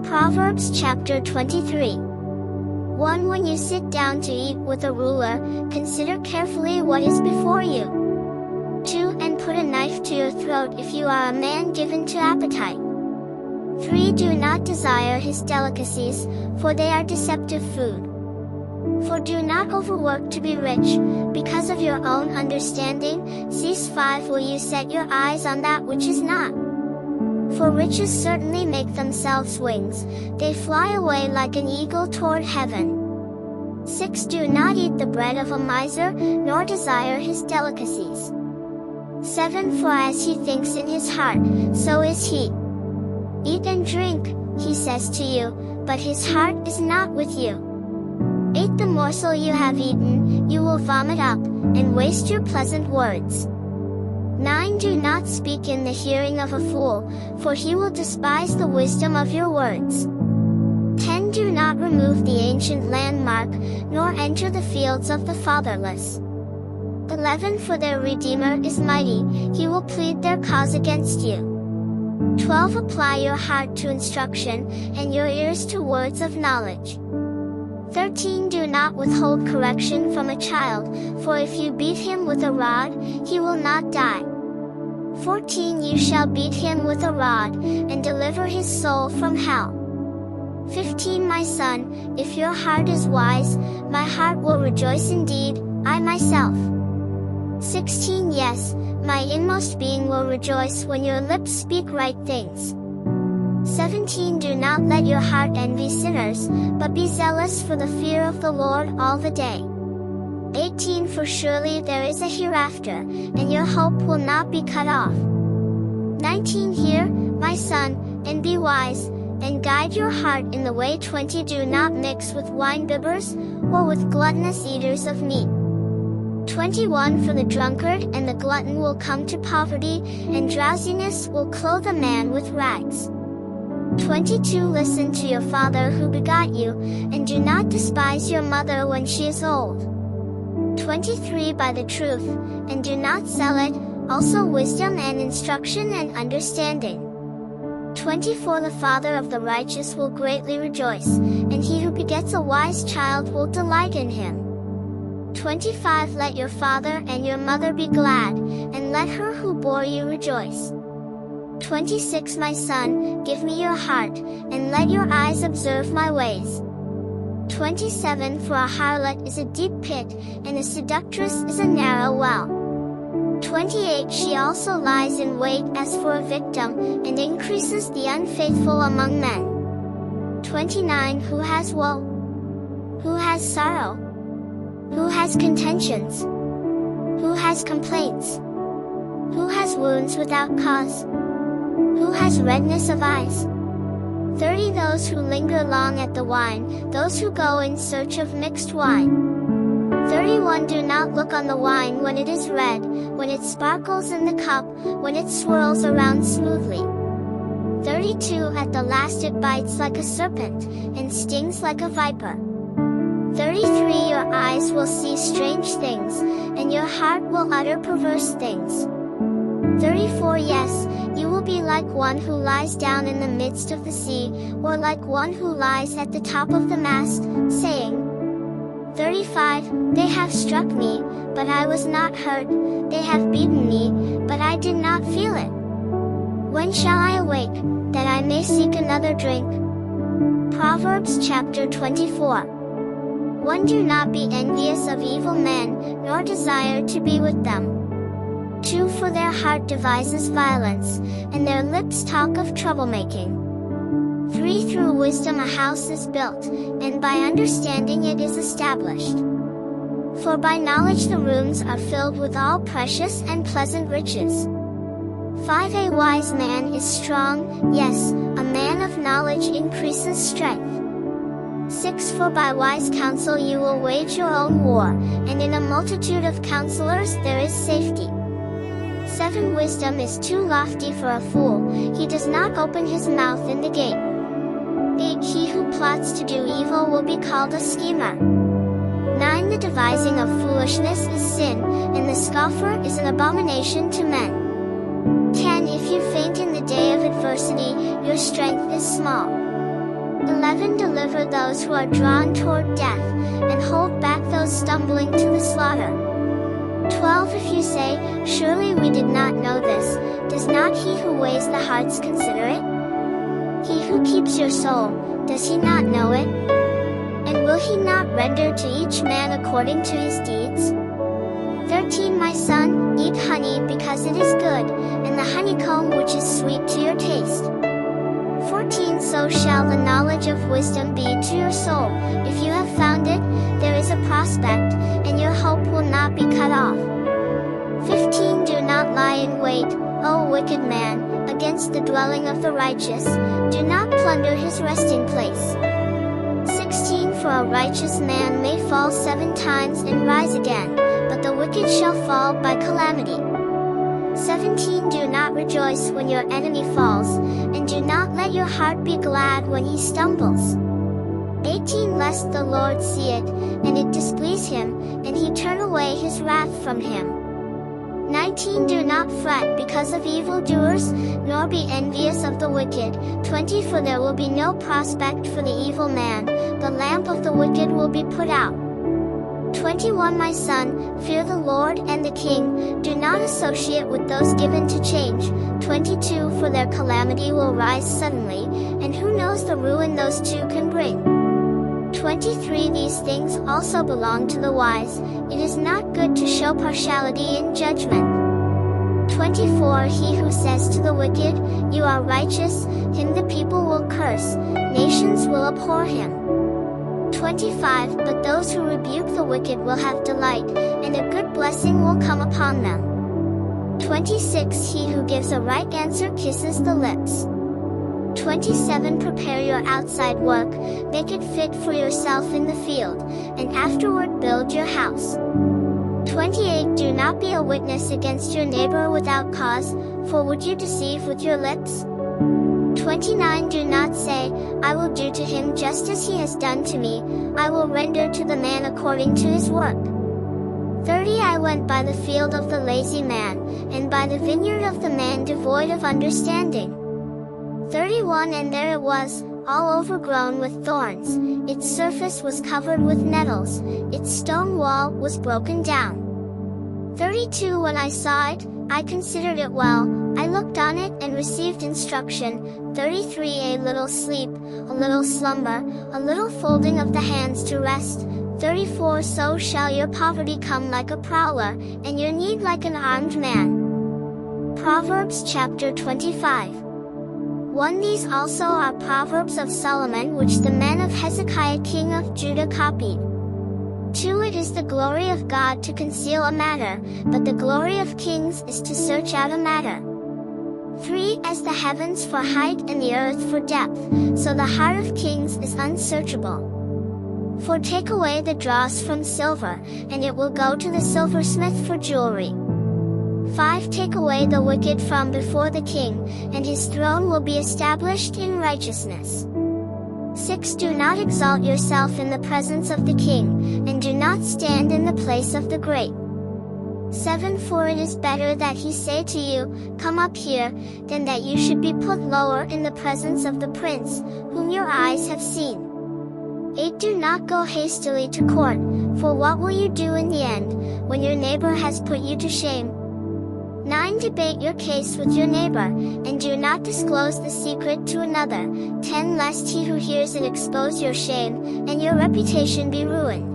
Speaker 1: Proverbs chapter 23. 1. When you sit down to eat with a ruler, consider carefully what is before you. 2. And put a knife to your throat if you are a man given to appetite. 3. Do not desire his delicacies, for they are deceptive food. 4. Do not overwork to be rich, because of your own understanding. Cease. 5. Will you set your eyes on that which is not? For riches certainly make themselves wings, they fly away like an eagle toward heaven. 6. Do not eat the bread of a miser, nor desire his delicacies. 7. For as he thinks in his heart, so is he. Eat and drink, he says to you, but his heart is not with you. 8. The morsel you have eaten, you will vomit up, and waste your pleasant words. 9. Do not speak in the hearing of a fool, for he will despise the wisdom of your words. 10. Do not remove the ancient landmark, nor enter the fields of the fatherless. 11. For their Redeemer is mighty, he will plead their cause against you. 12. Apply your heart to instruction, and your ears to words of knowledge. 13. Do not withhold correction from a child, for if you beat him with a rod, he will not die. 14. You shall beat him with a rod, and deliver his soul from hell. 15. My son, if your heart is wise, my heart will rejoice indeed, I myself. 16. Yes, my inmost being will rejoice when your lips speak right things. 17. Do not let your heart envy sinners, but be zealous for the fear of the Lord all the day. 18. For surely there is a hereafter, and your hope will not be cut off. 19. Hear, my son, and be wise, and guide your heart in the way. 20. Do not mix with winebibbers, or with gluttonous eaters of meat. 21. For the drunkard and the glutton will come to poverty, and drowsiness will clothe a man with rags. 22. Listen to your father who begot you, and do not despise your mother when she is old. 23. Buy the truth, and do not sell it, also wisdom and instruction and understanding. 24. The father of the righteous will greatly rejoice, and he who begets a wise child will delight in him. 25. Let your father and your mother be glad, and let her who bore you rejoice. 26. My son, give me your heart, and let your eyes observe my ways. 27. For a harlot is a deep pit, and a seductress is a narrow well. 28. She also lies in wait as for a victim, and increases the unfaithful among men. 29. Who has woe? Who has sorrow? Who has contentions? Who has complaints? Who has wounds without cause? Who has redness of eyes? 30. Those who linger long at the wine, those who go in search of mixed wine. 31. Do not look on the wine when it is red, when it sparkles in the cup, when it swirls around smoothly. 32. At the last it bites like a serpent, and stings like a viper. 33. Your eyes will see strange things, and your heart will utter perverse things. 34. Yes, you will be like one who lies down in the midst of the sea, or like one who lies at the top of the mast, saying, 35. They have struck me, but I was not hurt, they have beaten me, but I did not feel it. When shall I awake, that I may seek another drink? Proverbs chapter 24. 1. Do not be envious of evil men, nor desire to be with them. 2. For their heart devises violence, and their lips talk of troublemaking. 3. Through wisdom a house is built, and by understanding it is established. For by knowledge the rooms are filled with all precious and pleasant riches. 5. A wise man is strong, yes, a man of knowledge increases strength. 6. For by wise counsel you will wage your own war, and in a multitude of counselors there is safety. 7. Wisdom is too lofty for a fool, he does not open his mouth in the gate. 8. He who plots to do evil will be called a schemer. 9. The devising of foolishness is sin, and the scoffer is an abomination to men. 10. If you faint in the day of adversity, your strength is small. 11. Deliver those who are drawn toward death, and hold back those stumbling to the slaughter. 12. If you say, surely we did not know this, does not he who weighs the hearts consider it? He who keeps your soul, does he not know it? And will he not render to each man according to his deeds? 13. My son, eat honey because it is good, and the honeycomb which is sweet to your taste. 14. So shall the knowledge of wisdom be to your soul, if you have found it, there is prospect, and your hope will not be cut off. 15 Do not lie in wait, O wicked man, against the dwelling of the righteous, do not plunder his resting place. 16 For a righteous man may fall 7 times and rise again, but the wicked shall fall by calamity. 17 Do not rejoice when your enemy falls, and do not let your heart be glad when he stumbles. 18 Lest the Lord see it, and it displease him, and he turn away his wrath from him. 19 Do not fret because of evildoers, nor be envious of the wicked. 20 For there will be no prospect for the evil man, the lamp of the wicked will be put out. 21 My son, fear the Lord and the king, do not associate with those given to change. 22 For their calamity will rise suddenly, and who knows the ruin those two can bring. 23 These things also belong to the wise, it is not good to show partiality in judgment. 24 He who says to the wicked, you are righteous, him the people will curse, nations will abhor him. 25 But those who rebuke the wicked will have delight, and a good blessing will come upon them. 26 He who gives a right answer kisses the lips. 27 Prepare your outside work, make it fit for yourself in the field, and afterward build your house. 28 Do not be a witness against your neighbor without cause, for would you deceive with your lips? 29 Do not say, I will do to him just as he has done to me, I will render to the man according to his work. 30 I went by the field of the lazy man, and by the vineyard of the man devoid of understanding. 31 And there it was, all overgrown with thorns, its surface was covered with nettles, its stone wall was broken down. 32 When I saw it, I considered it well, I looked on it and received instruction. 33 A little sleep, a little slumber, a little folding of the hands to rest. 34 So shall your poverty come like a prowler, and your need like an armed man. Proverbs chapter 25. 1 These also are Proverbs of Solomon which the men of Hezekiah king of Judah copied. 2 It is the glory of God to conceal a matter, but the glory of kings is to search out a matter. 3 As the heavens for height and the earth for depth, so the heart of kings is unsearchable. 4 Take away the dross from silver, and it will go to the silversmith for jewelry. 5 Take away the wicked from before the king, and his throne will be established in righteousness. 6 Do not exalt yourself in the presence of the king, and do not stand in the place of the great. 7 For it is better that he say to you, come up here, than that you should be put lower in the presence of the prince, whom your eyes have seen. 8 Do not go hastily to court, for what will you do in the end, when your neighbor has put you to shame? 9 Debate your case with your neighbor, and do not disclose the secret to another. 10 Lest he who hears it expose your shame, and your reputation be ruined.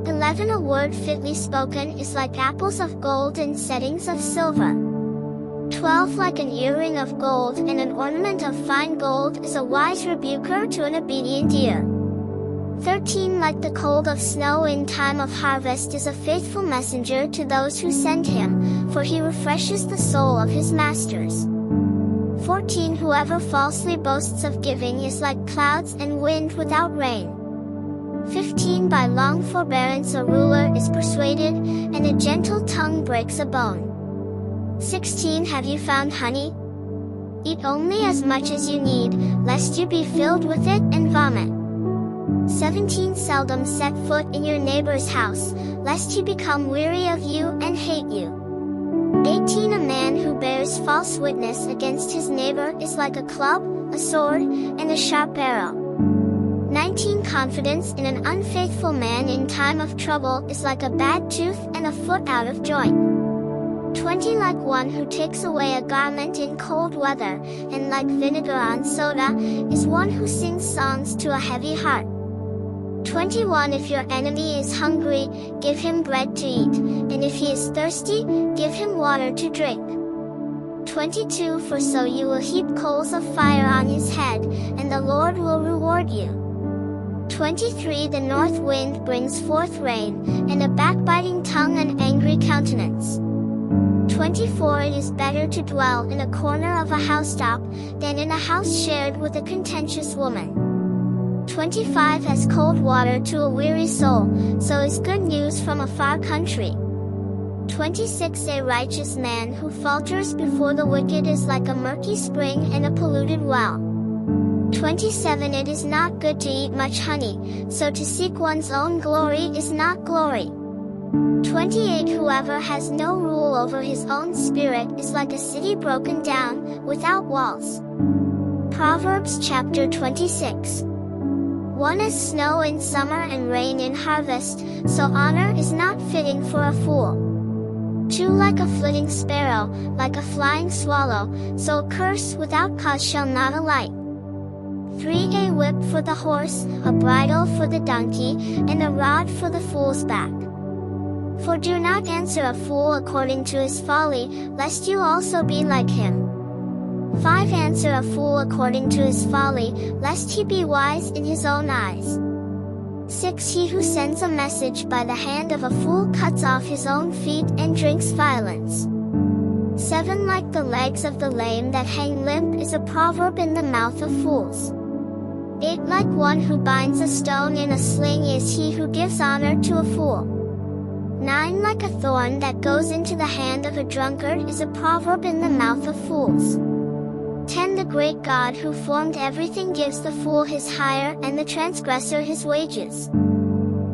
Speaker 1: 11 A word fitly spoken is like apples of gold in settings of silver. 12 Like an earring of gold and an ornament of fine gold is a wise rebuker to an obedient ear. 13 Like the cold of snow in time of harvest is a faithful messenger to those who send him, for he refreshes the soul of his masters. 14 Whoever falsely boasts of giving is like clouds and wind without rain. 15 By long forbearance a ruler is persuaded, and a gentle tongue breaks a bone. 16 Have you found honey? Eat only as much as you need, lest you be filled with it and vomit. 17 Seldom set foot in your neighbor's house, lest he become weary of you and hate you. 18 A man who bears false witness against his neighbor is like a club, a sword, and a sharp arrow. 19 Confidence in an unfaithful man in time of trouble is like a bad tooth and a foot out of joint. 20 Like one who takes away a garment in cold weather, and like vinegar on soda, is one who sings songs to a heavy heart. 21 If your enemy is hungry, give him bread to eat, and if he is thirsty, give him water to drink. 22 For so you will heap coals of fire on his head, and the Lord will reward you. 23 The north wind brings forth rain, and a backbiting tongue an angry countenance. 24 It is better to dwell in a corner of a housetop, than in a house shared with a contentious woman. 25 As cold water to a weary soul, so is good news from a far country. 26 A righteous man who falters before the wicked is like a murky spring and a polluted well. 27 It is not good to eat much honey, so to seek one's own glory is not glory. 28 Whoever has no rule over his own spirit is like a city broken down, without walls. Proverbs chapter 26. 1 As snow in summer and rain in harvest, so honor is not fitting for a fool. 2 Like a flitting sparrow, like a flying swallow, so a curse without cause shall not alight. 3 A whip for the horse, a bridle for the donkey, and a rod for the fool's back. For do not answer a fool according to his folly, lest you also be like him. 5 Answer a fool according to his folly, lest he be wise in his own eyes. 6 He who sends a message by the hand of a fool cuts off his own feet and drinks violence. 7 Like the legs of the lame that hang limp is a proverb in the mouth of fools. 8 Like one who binds a stone in a sling is he who gives honor to a fool. 9 Like a thorn that goes into the hand of a drunkard is a proverb in the mouth of fools. 10 The great God who formed everything gives the fool his hire and the transgressor his wages.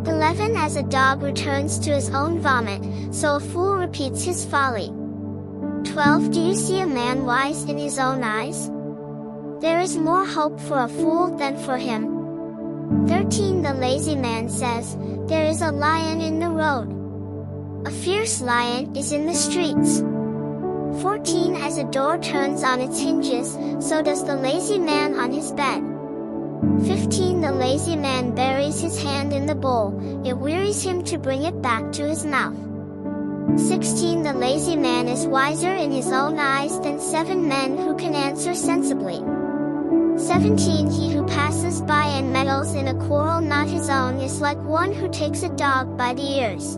Speaker 1: 11 As a dog returns to his own vomit, so a fool repeats his folly. 12 Do you see a man wise in his own eyes? There is more hope for a fool than for him. 13 The lazy man says, there is a lion in the road. A fierce lion is in the streets. 14 As a door turns on its hinges, so does the lazy man on his bed. 15 The lazy man buries his hand in the bowl, it wearies him to bring it back to his mouth. 16 The lazy man is wiser in his own eyes than 7 men who can answer sensibly. 17 He who passes by and meddles in a quarrel not his own is like one who takes a dog by the ears.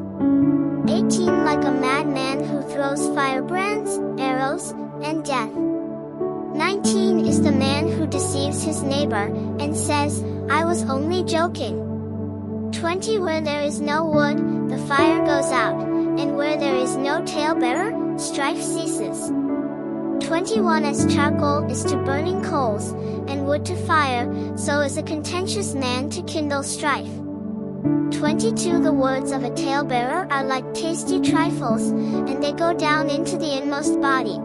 Speaker 1: 18 Like a madman who throws firebrands, arrows, and death. 19 Is the man who deceives his neighbor, and says, I was only joking. 20 Where there is no wood, the fire goes out, and where there is no talebearer, strife ceases. 21 As charcoal is to burning coals, and wood to fire, so is a contentious man to kindle strife. 22 The words of a talebearer are like tasty trifles, and they go down into the inmost body.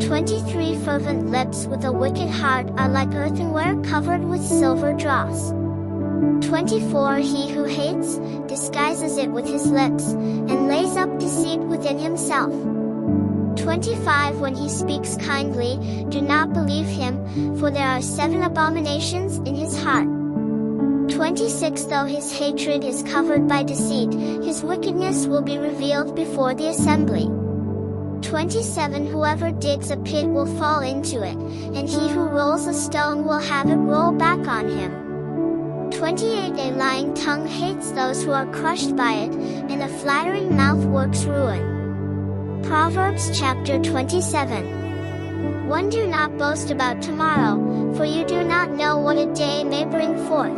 Speaker 1: 23 Fervent lips with a wicked heart are like earthenware covered with silver dross. 24 He who hates, disguises it with his lips, and lays up deceit within himself. 25 When he speaks kindly, do not believe him, for there are 7 abominations in his heart. 26 Though his hatred is covered by deceit, his wickedness will be revealed before the assembly. 27 Whoever digs a pit will fall into it, and he who rolls a stone will have it roll back on him. 28 A lying tongue hates those who are crushed by it, and a flattering mouth works ruin. Proverbs chapter 27. 1 Do not boast about tomorrow, for you do not know what a day may bring forth.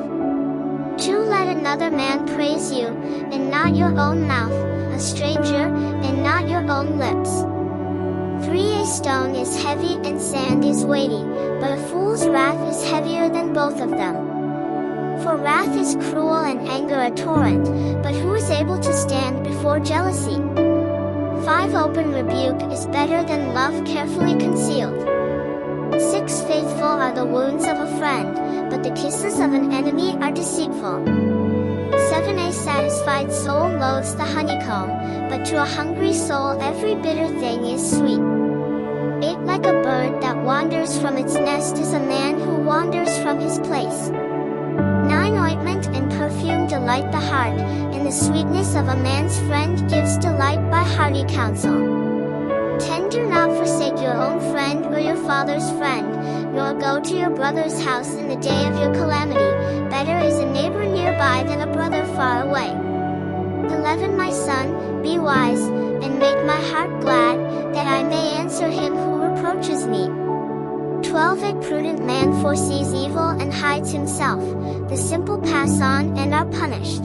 Speaker 1: 2 Let another man praise you, and not your own mouth, a stranger, and not your own lips. 3 A stone is heavy and sand is weighty, but a fool's wrath is heavier than both of them. For wrath is cruel and anger a torrent, but who is able to stand before jealousy? 5 Open rebuke is better than love carefully concealed. 6 Faithful are the wounds of a friend, but the kisses of an enemy are deceitful. 7 A satisfied soul loathes the honeycomb, but to a hungry soul every bitter thing is sweet. 8 Like a bird that wanders from its nest is a man who wanders from his place. 9 Ointment and perfume delight the heart, and the sweetness of a man's friend gives delight by hearty counsel. 10 Do not forsake your own friend or your father's friend, nor go to your brother's house in the day of your calamity. Better is a neighbor nearby than a brother far away. 11 My son, be wise, and make my heart glad, that I may answer him who reproaches me. 12 A prudent man foresees evil and hides himself, the simple pass on and are punished.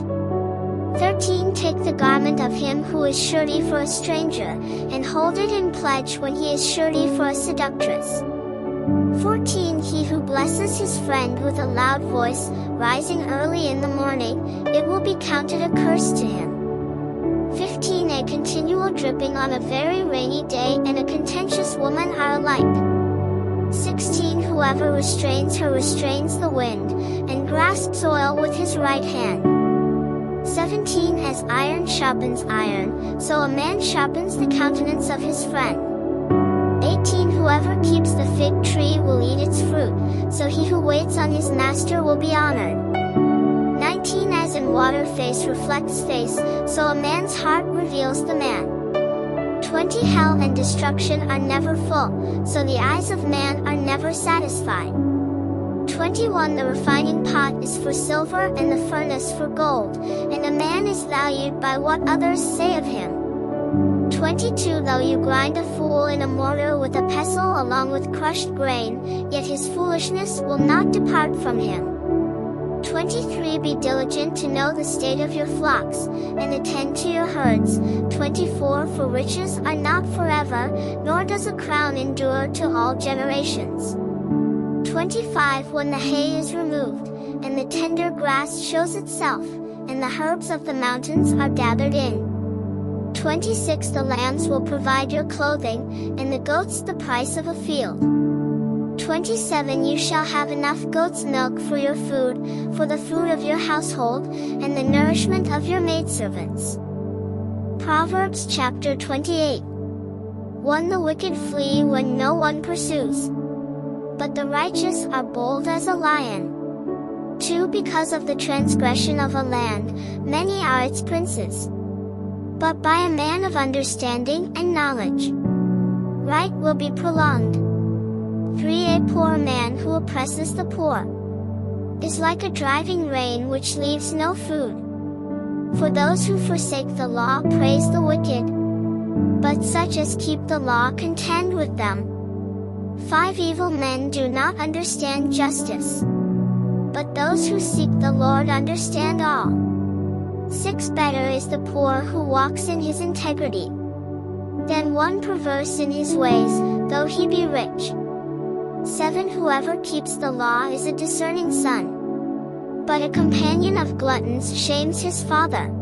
Speaker 1: 13 Take the garment of him who is surety for a stranger, and hold it in pledge when he is surety for a seductress. 14 He who blesses his friend with a loud voice, rising early in the morning, it will be counted a curse to him. 15 A continual dripping on a very rainy day and a contentious woman are alike. 16 Whoever restrains her restrains the wind, and grasps oil with his right hand. 17 As iron sharpens iron, so a man sharpens the countenance of his friend. 18 Whoever keeps the fig tree will eat its fruit, so he who waits on his master will be honored. 19 As in water face reflects face, so a man's heart reveals the man. 20 Hell and destruction are never full, so the eyes of man are never satisfied. 21 The refining pot is for silver and the furnace for gold, and a man is valued by what others say of him. 22 Though you grind a fool in a mortar with a pestle along with crushed grain, yet his foolishness will not depart from him. 23 Be diligent to know the state of your flocks, and attend to your herds. 24 For riches are not forever, nor does a crown endure to all generations. 25 When the hay is removed, and the tender grass shows itself, and the herbs of the mountains are gathered in. 26 The lambs will provide your clothing, and the goats the price of a field. 27 You shall have enough goat's milk for your food, for the food of your household, and the nourishment of your maidservants. Proverbs chapter 28. 1 The wicked flee when no one pursues, but the righteous are bold as a lion. 2 Because of the transgression of a land, many are its princes, but by a man of understanding and knowledge, right will be prolonged. 3 A poor man who oppresses the poor is like a driving rain which leaves no food. For those who forsake the law praise the wicked, but such as keep the law contend with them. 5 Evil men do not understand justice, but those who seek the Lord understand all. 6 Better is the poor who walks in his integrity, than one perverse in his ways, though he be rich. 7 Whoever keeps the law is a discerning son, but a companion of gluttons shames his father.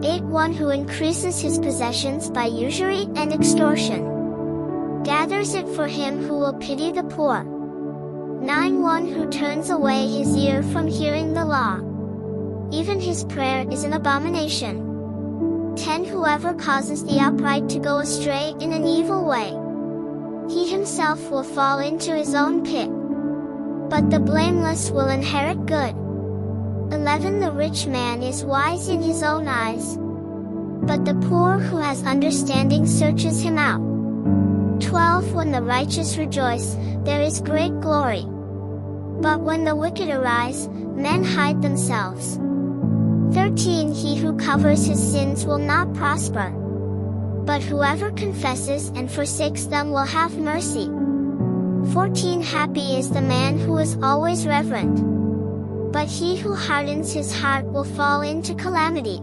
Speaker 1: 8 One who increases his possessions by usury and extortion gathers it for him who will pity the poor. 9 One who turns away his ear from hearing the law, even his prayer is an abomination. 10 Whoever causes the upright to go astray in an evil way, he himself will fall into his own pit, but the blameless will inherit good. 11 The rich man is wise in his own eyes, but the poor who has understanding searches him out. 12 When the righteous rejoice, there is great glory, but when the wicked arise, men hide themselves. 13 He who covers his sins will not prosper, but whoever confesses and forsakes them will have mercy. 14 Happy is the man who is always reverent, but he who hardens his heart will fall into calamity.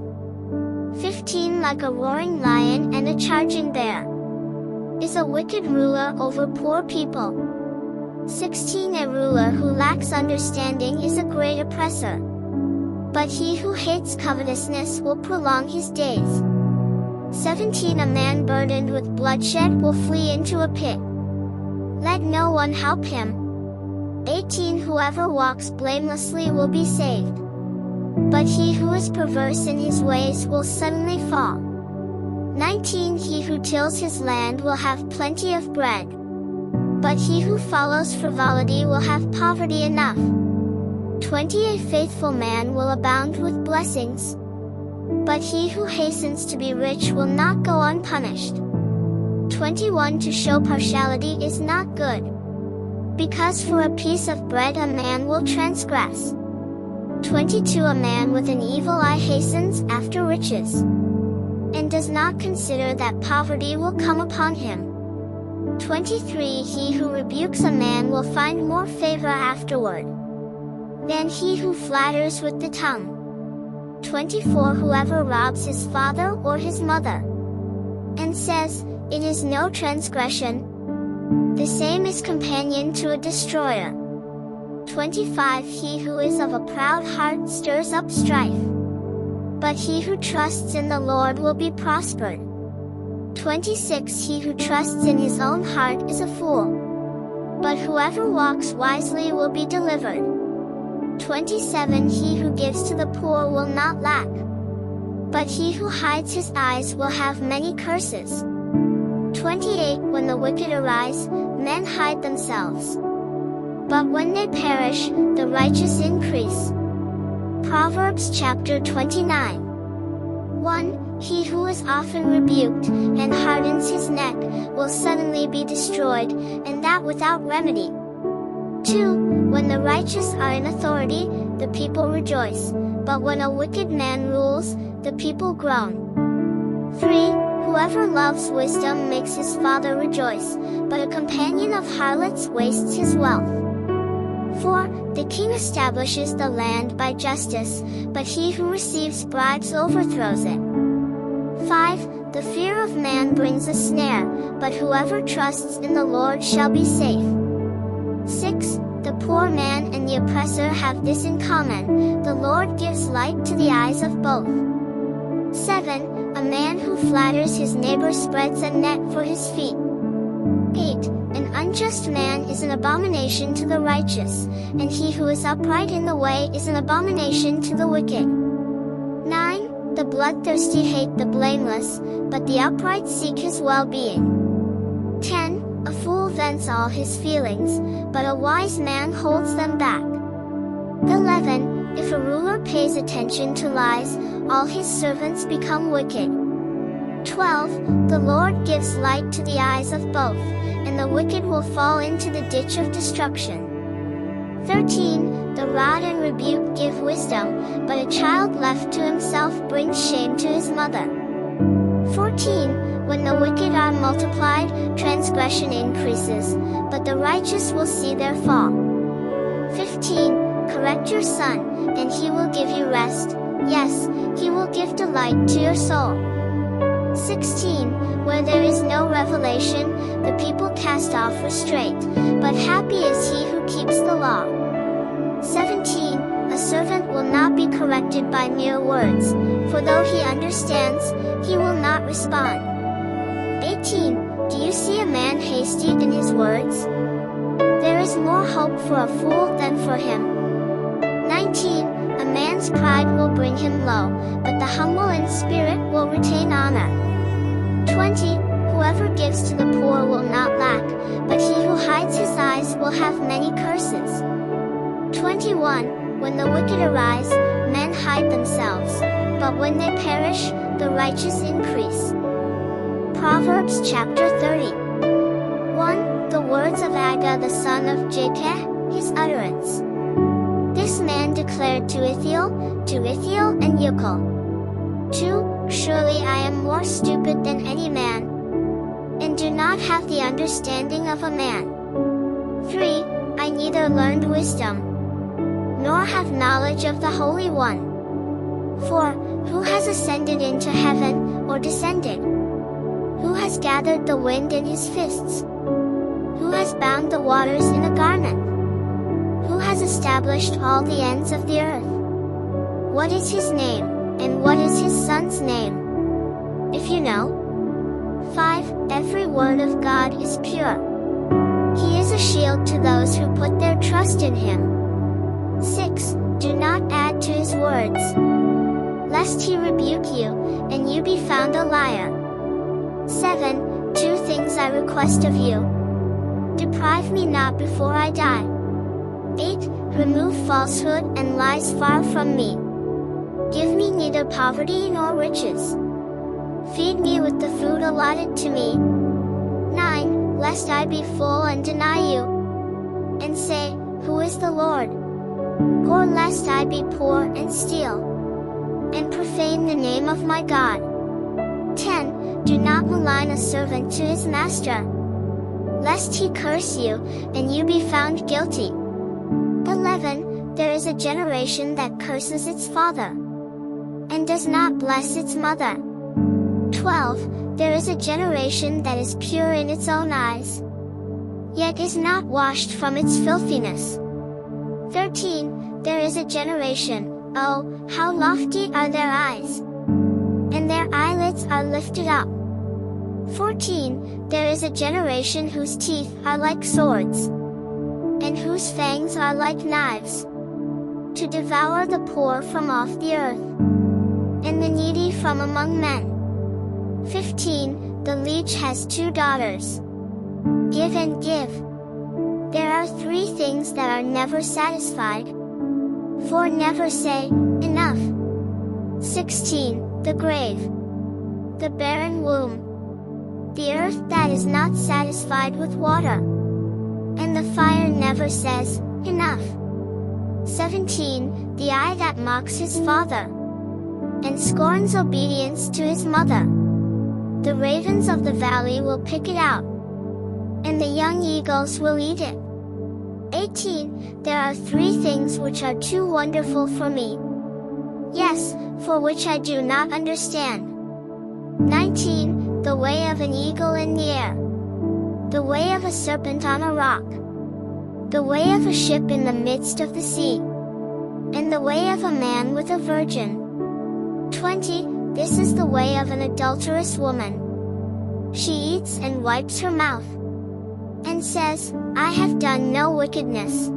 Speaker 1: 15 Like a roaring lion and a charging bear is a wicked ruler over poor people. 16 A ruler who lacks understanding is a great oppressor, but he who hates covetousness will prolong his days. 17 A man burdened with bloodshed will flee into a pit, let no one help him. 18 Whoever walks blamelessly will be saved, but he who is perverse in his ways will suddenly fall. 19 He who tills his land will have plenty of bread, but he who follows frivolity will have poverty enough. 20 A faithful man will abound with blessings, but he who hastens to be rich will not go unpunished. 21 To show partiality is not good, because for a piece of bread a man will transgress. 22 A man with an evil eye hastens after riches, and does not consider that poverty will come upon him. 23 He who rebukes a man will find more favor afterward than he who flatters with the tongue. 24 Whoever robs his father or his mother, and says, "It is no transgression," the same is companion to a destroyer. 25 He who is of a proud heart stirs up strife, but he who trusts in the Lord will be prospered. 26 He who trusts in his own heart is a fool, but whoever walks wisely will be delivered. 27 He who gives to the poor will not lack, but he who hides his eyes will have many curses. 28 When the wicked arise, men hide themselves, but when they perish, the righteous increase. Proverbs chapter 29. 1. He who is often rebuked, and hardens his neck, will suddenly be destroyed, and that without remedy. 2. When the righteous are in authority, the people rejoice, but when a wicked man rules, the people groan. 3. Whoever loves wisdom makes his father rejoice, but a companion of harlots wastes his wealth. 4. The king establishes the land by justice, but he who receives bribes overthrows it. 5. The fear of man brings a snare, but whoever trusts in the Lord shall be safe. 6. The poor man and the oppressor have this in common: the Lord gives light to the eyes of both. 7. A man who flatters his neighbor spreads a net for his feet. 8. An unjust man is an abomination to the righteous, and he who is upright in the way is an abomination to the wicked. 9. The bloodthirsty hate the blameless, but the upright seek his well-being. 10. A fool vents all his feelings, but a wise man holds them back. 11. If a ruler pays attention to lies, all his servants become wicked. 12. The Lord gives light to the eyes of both, and the wicked will fall into the ditch of destruction. 13. The rod and rebuke give wisdom, but a child left to himself brings shame to his mother. 14. When the wicked are multiplied, transgression increases, but the righteous will see their fall. 15. Correct your son, and he will give you rest. Yes, he will give delight to your soul. 16. Where there is no revelation, the people cast off restraint, but happy is he who keeps the law. 17. A servant will not be corrected by mere words, for though he understands, he will not respond. 18. Do you see a man hasty in his words? There is more hope for a fool than for him. 19. A man's pride will bring him low, but the humble in spirit will retain honor. 20. Whoever gives to the poor will not lack, but he who hides his eyes will have many curses. 21. When the wicked arise, men hide themselves, but when they perish, the righteous increase. Proverbs chapter 30. 1. The words of Agag the son of Jakeh, his utterance. This man declared to Ithiel and Ucal. 2. Surely I am more stupid than any man, and do not have the understanding of a man. 3. I neither learned wisdom, nor have knowledge of the Holy One. 4. Who has ascended into heaven, or descended? Who has gathered the wind in his fists? Who has bound the waters in a garment? Who has established all the ends of the earth? What is his name, and what is his son's name? If you know. 5. Every word of God is pure. He is a shield to those who put their trust in him. 6. Do not add to his words, lest he rebuke you, and you be found a liar. 7. 2 things I request of you. Deprive me not before I die. 8. Remove falsehood and lies far from me. Give me neither poverty nor riches. Feed me with the food allotted to me. lest I be full and deny you, and say, Who is the Lord? Or lest I be poor and steal, and profane the name of my God. 10. Do not malign a servant to his master, lest he curse you, and you be found guilty. 11. There is a generation that curses its father, and does not bless its mother. 12. There is a generation that is pure in its own eyes, yet is not washed from its filthiness. 13. There is a generation, oh, how lofty are their eyes, and their eyelids are lifted up. 14. There is a generation whose teeth are like swords, and whose fangs are like knives, to devour the poor from off the earth, and the needy from among men. 15. The leech has 2 daughters. Give and give. There are 3 things that are never satisfied, 4 never say, enough. 16. The grave, the barren womb, the earth that is not satisfied with water, and the fire never says, enough. 17. The eye that mocks his father, and scorns obedience to his mother. The ravens of the valley will pick it out, and the young eagles will eat it. 18. There are 3 things which are too wonderful for me, yes, for which I do not understand. 19. The way of an eagle in the air, the way of a serpent on a rock, the way of a ship in the midst of the sea, and the way of a man with a virgin. 20. This is the way of an adulterous woman. She eats and wipes her mouth, and says, I have done no wickedness.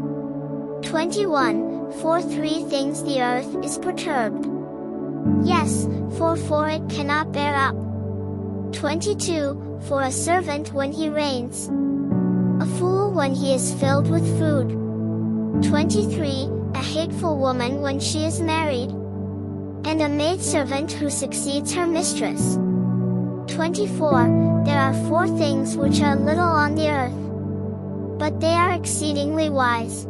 Speaker 1: 21. For 3 things the earth is perturbed, yes, for it cannot bear up. 22. For a servant when he reigns, a fool when he is filled with food. 23. A hateful woman when she is married, and a maidservant who succeeds her mistress. 24. There are 4 things which are little on the earth, but they are exceedingly wise.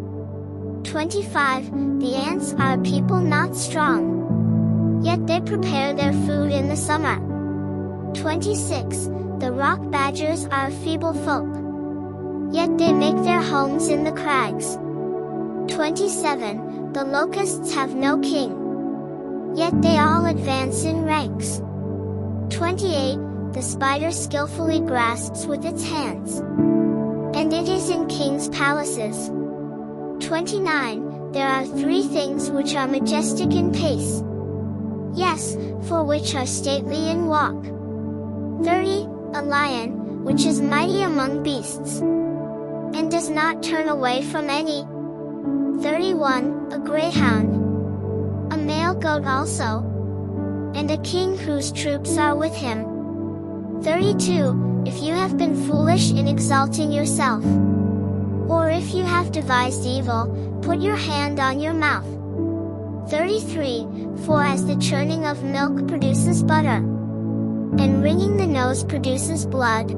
Speaker 1: 25. The ants are a people not strong, yet they prepare their food in the summer. 26. The rock badgers are a feeble folk, yet they make their homes in the crags. 27. The locusts have no king, yet they all advance in ranks. 28. The spider skillfully grasps with its hands, and it is in kings' palaces. 29. There are 3 things which are majestic in pace, yes, for which are stately in walk. 30. A lion, which is mighty among beasts, and does not turn away from any. 31. A greyhound, a male goat also, and a king whose troops are with him. 32. If you have been foolish in exalting yourself, or if you have devised evil, put your hand on your mouth. 33. For as the churning of milk produces butter, and wringing the nose produces blood,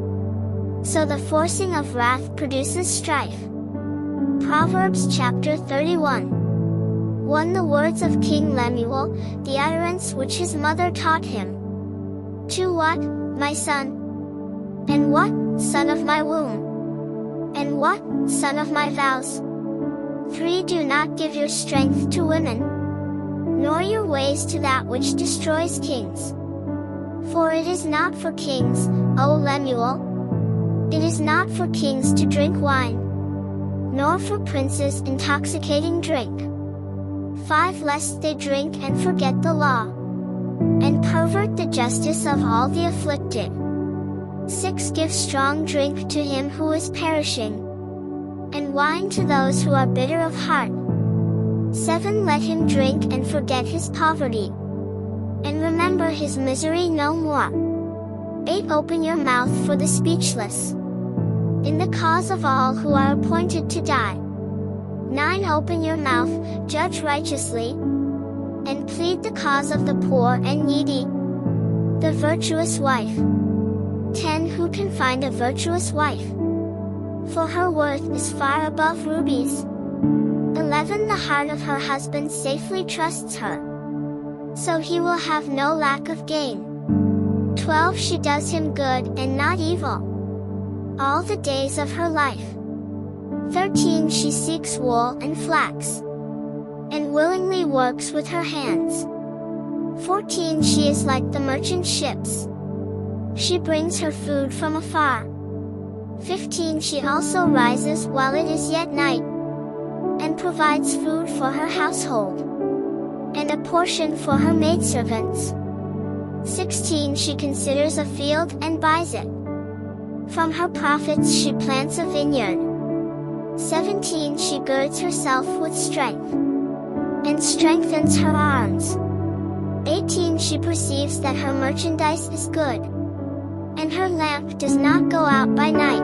Speaker 1: so the forcing of wrath produces strife. Proverbs chapter 31. 1. The words of King Lemuel, the utterance which his mother taught him. 2. What, my son? And what, son of my womb? And what, son of my vows? 3. Do not give your strength to women, nor your ways to that which destroys kings. For it is not for kings, O Lemuel, it is not for kings to drink wine, nor for princes intoxicating drink. 5. Lest they drink and forget the law, and pervert the justice of all the afflicted. 6. Give strong drink to him who is perishing, and wine to those who are bitter of heart. 7. Let him drink and forget his poverty, and remember his misery no more. 8. Open your mouth for the speechless, in the cause of all who are appointed to die. 9. Open your mouth, judge righteously, and plead the cause of the poor and needy. The virtuous wife. 10. Who can find a virtuous wife? for her worth is far above rubies. 11 The heart of her husband safely trusts her, so he will have no lack of gain. 12 She does him good and not evil, all the days of her life. 13 She seeks wool and flax, and willingly works with her hands. 14 She is like the merchant ships, she brings her food from afar. 15 She also rises while it is yet night, and provides food for her household, and a portion for her maidservants. 16 She considers a field and buys it, from her profits she plants a vineyard. 17 She girds herself with strength, and strengthens her arms. 18 She perceives that her merchandise is good, and her lamp does not go out by night.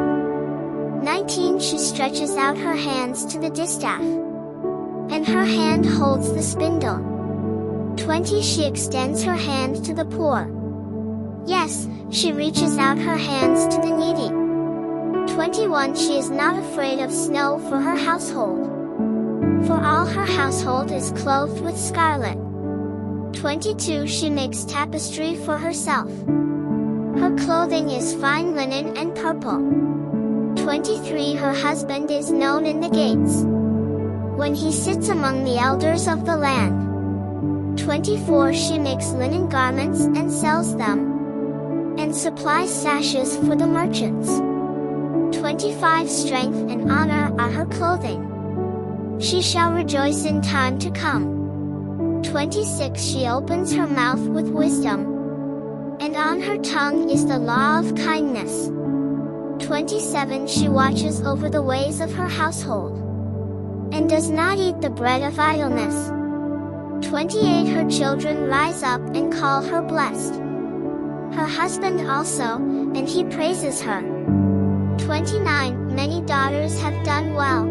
Speaker 1: 19 She stretches out her hands to the distaff, and her hand holds the spindle. 20 She extends her hand to the poor. Yes, she reaches out her hands to the needy. 21 She is not afraid of snow for her household, for all her household is clothed with scarlet. 22 She makes tapestry for herself, her clothing is fine linen and purple. 23 Her husband is known in the gates, when he sits among the elders of the land. 24 She makes linen garments and sells them, and supplies sashes for the merchants. 25 Strength and honor are her clothing, she shall rejoice in time to come. 26 She opens her mouth with wisdom, and on her tongue is the law of kindness. 27 She watches over the ways of her household, and does not eat the bread of idleness. 28 Her children rise up and call her blessed, her husband also, and he praises her. 29 Many daughters have done well,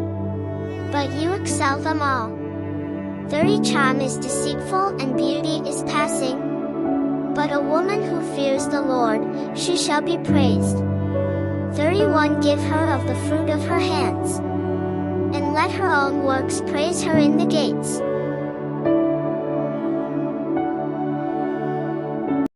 Speaker 1: but you excel them all. 30 Charm is deceitful and beauty is passing, but a woman who fears the Lord, she shall be praised. 31 Give her of the fruit of her hands, and let her own works praise her in the gates.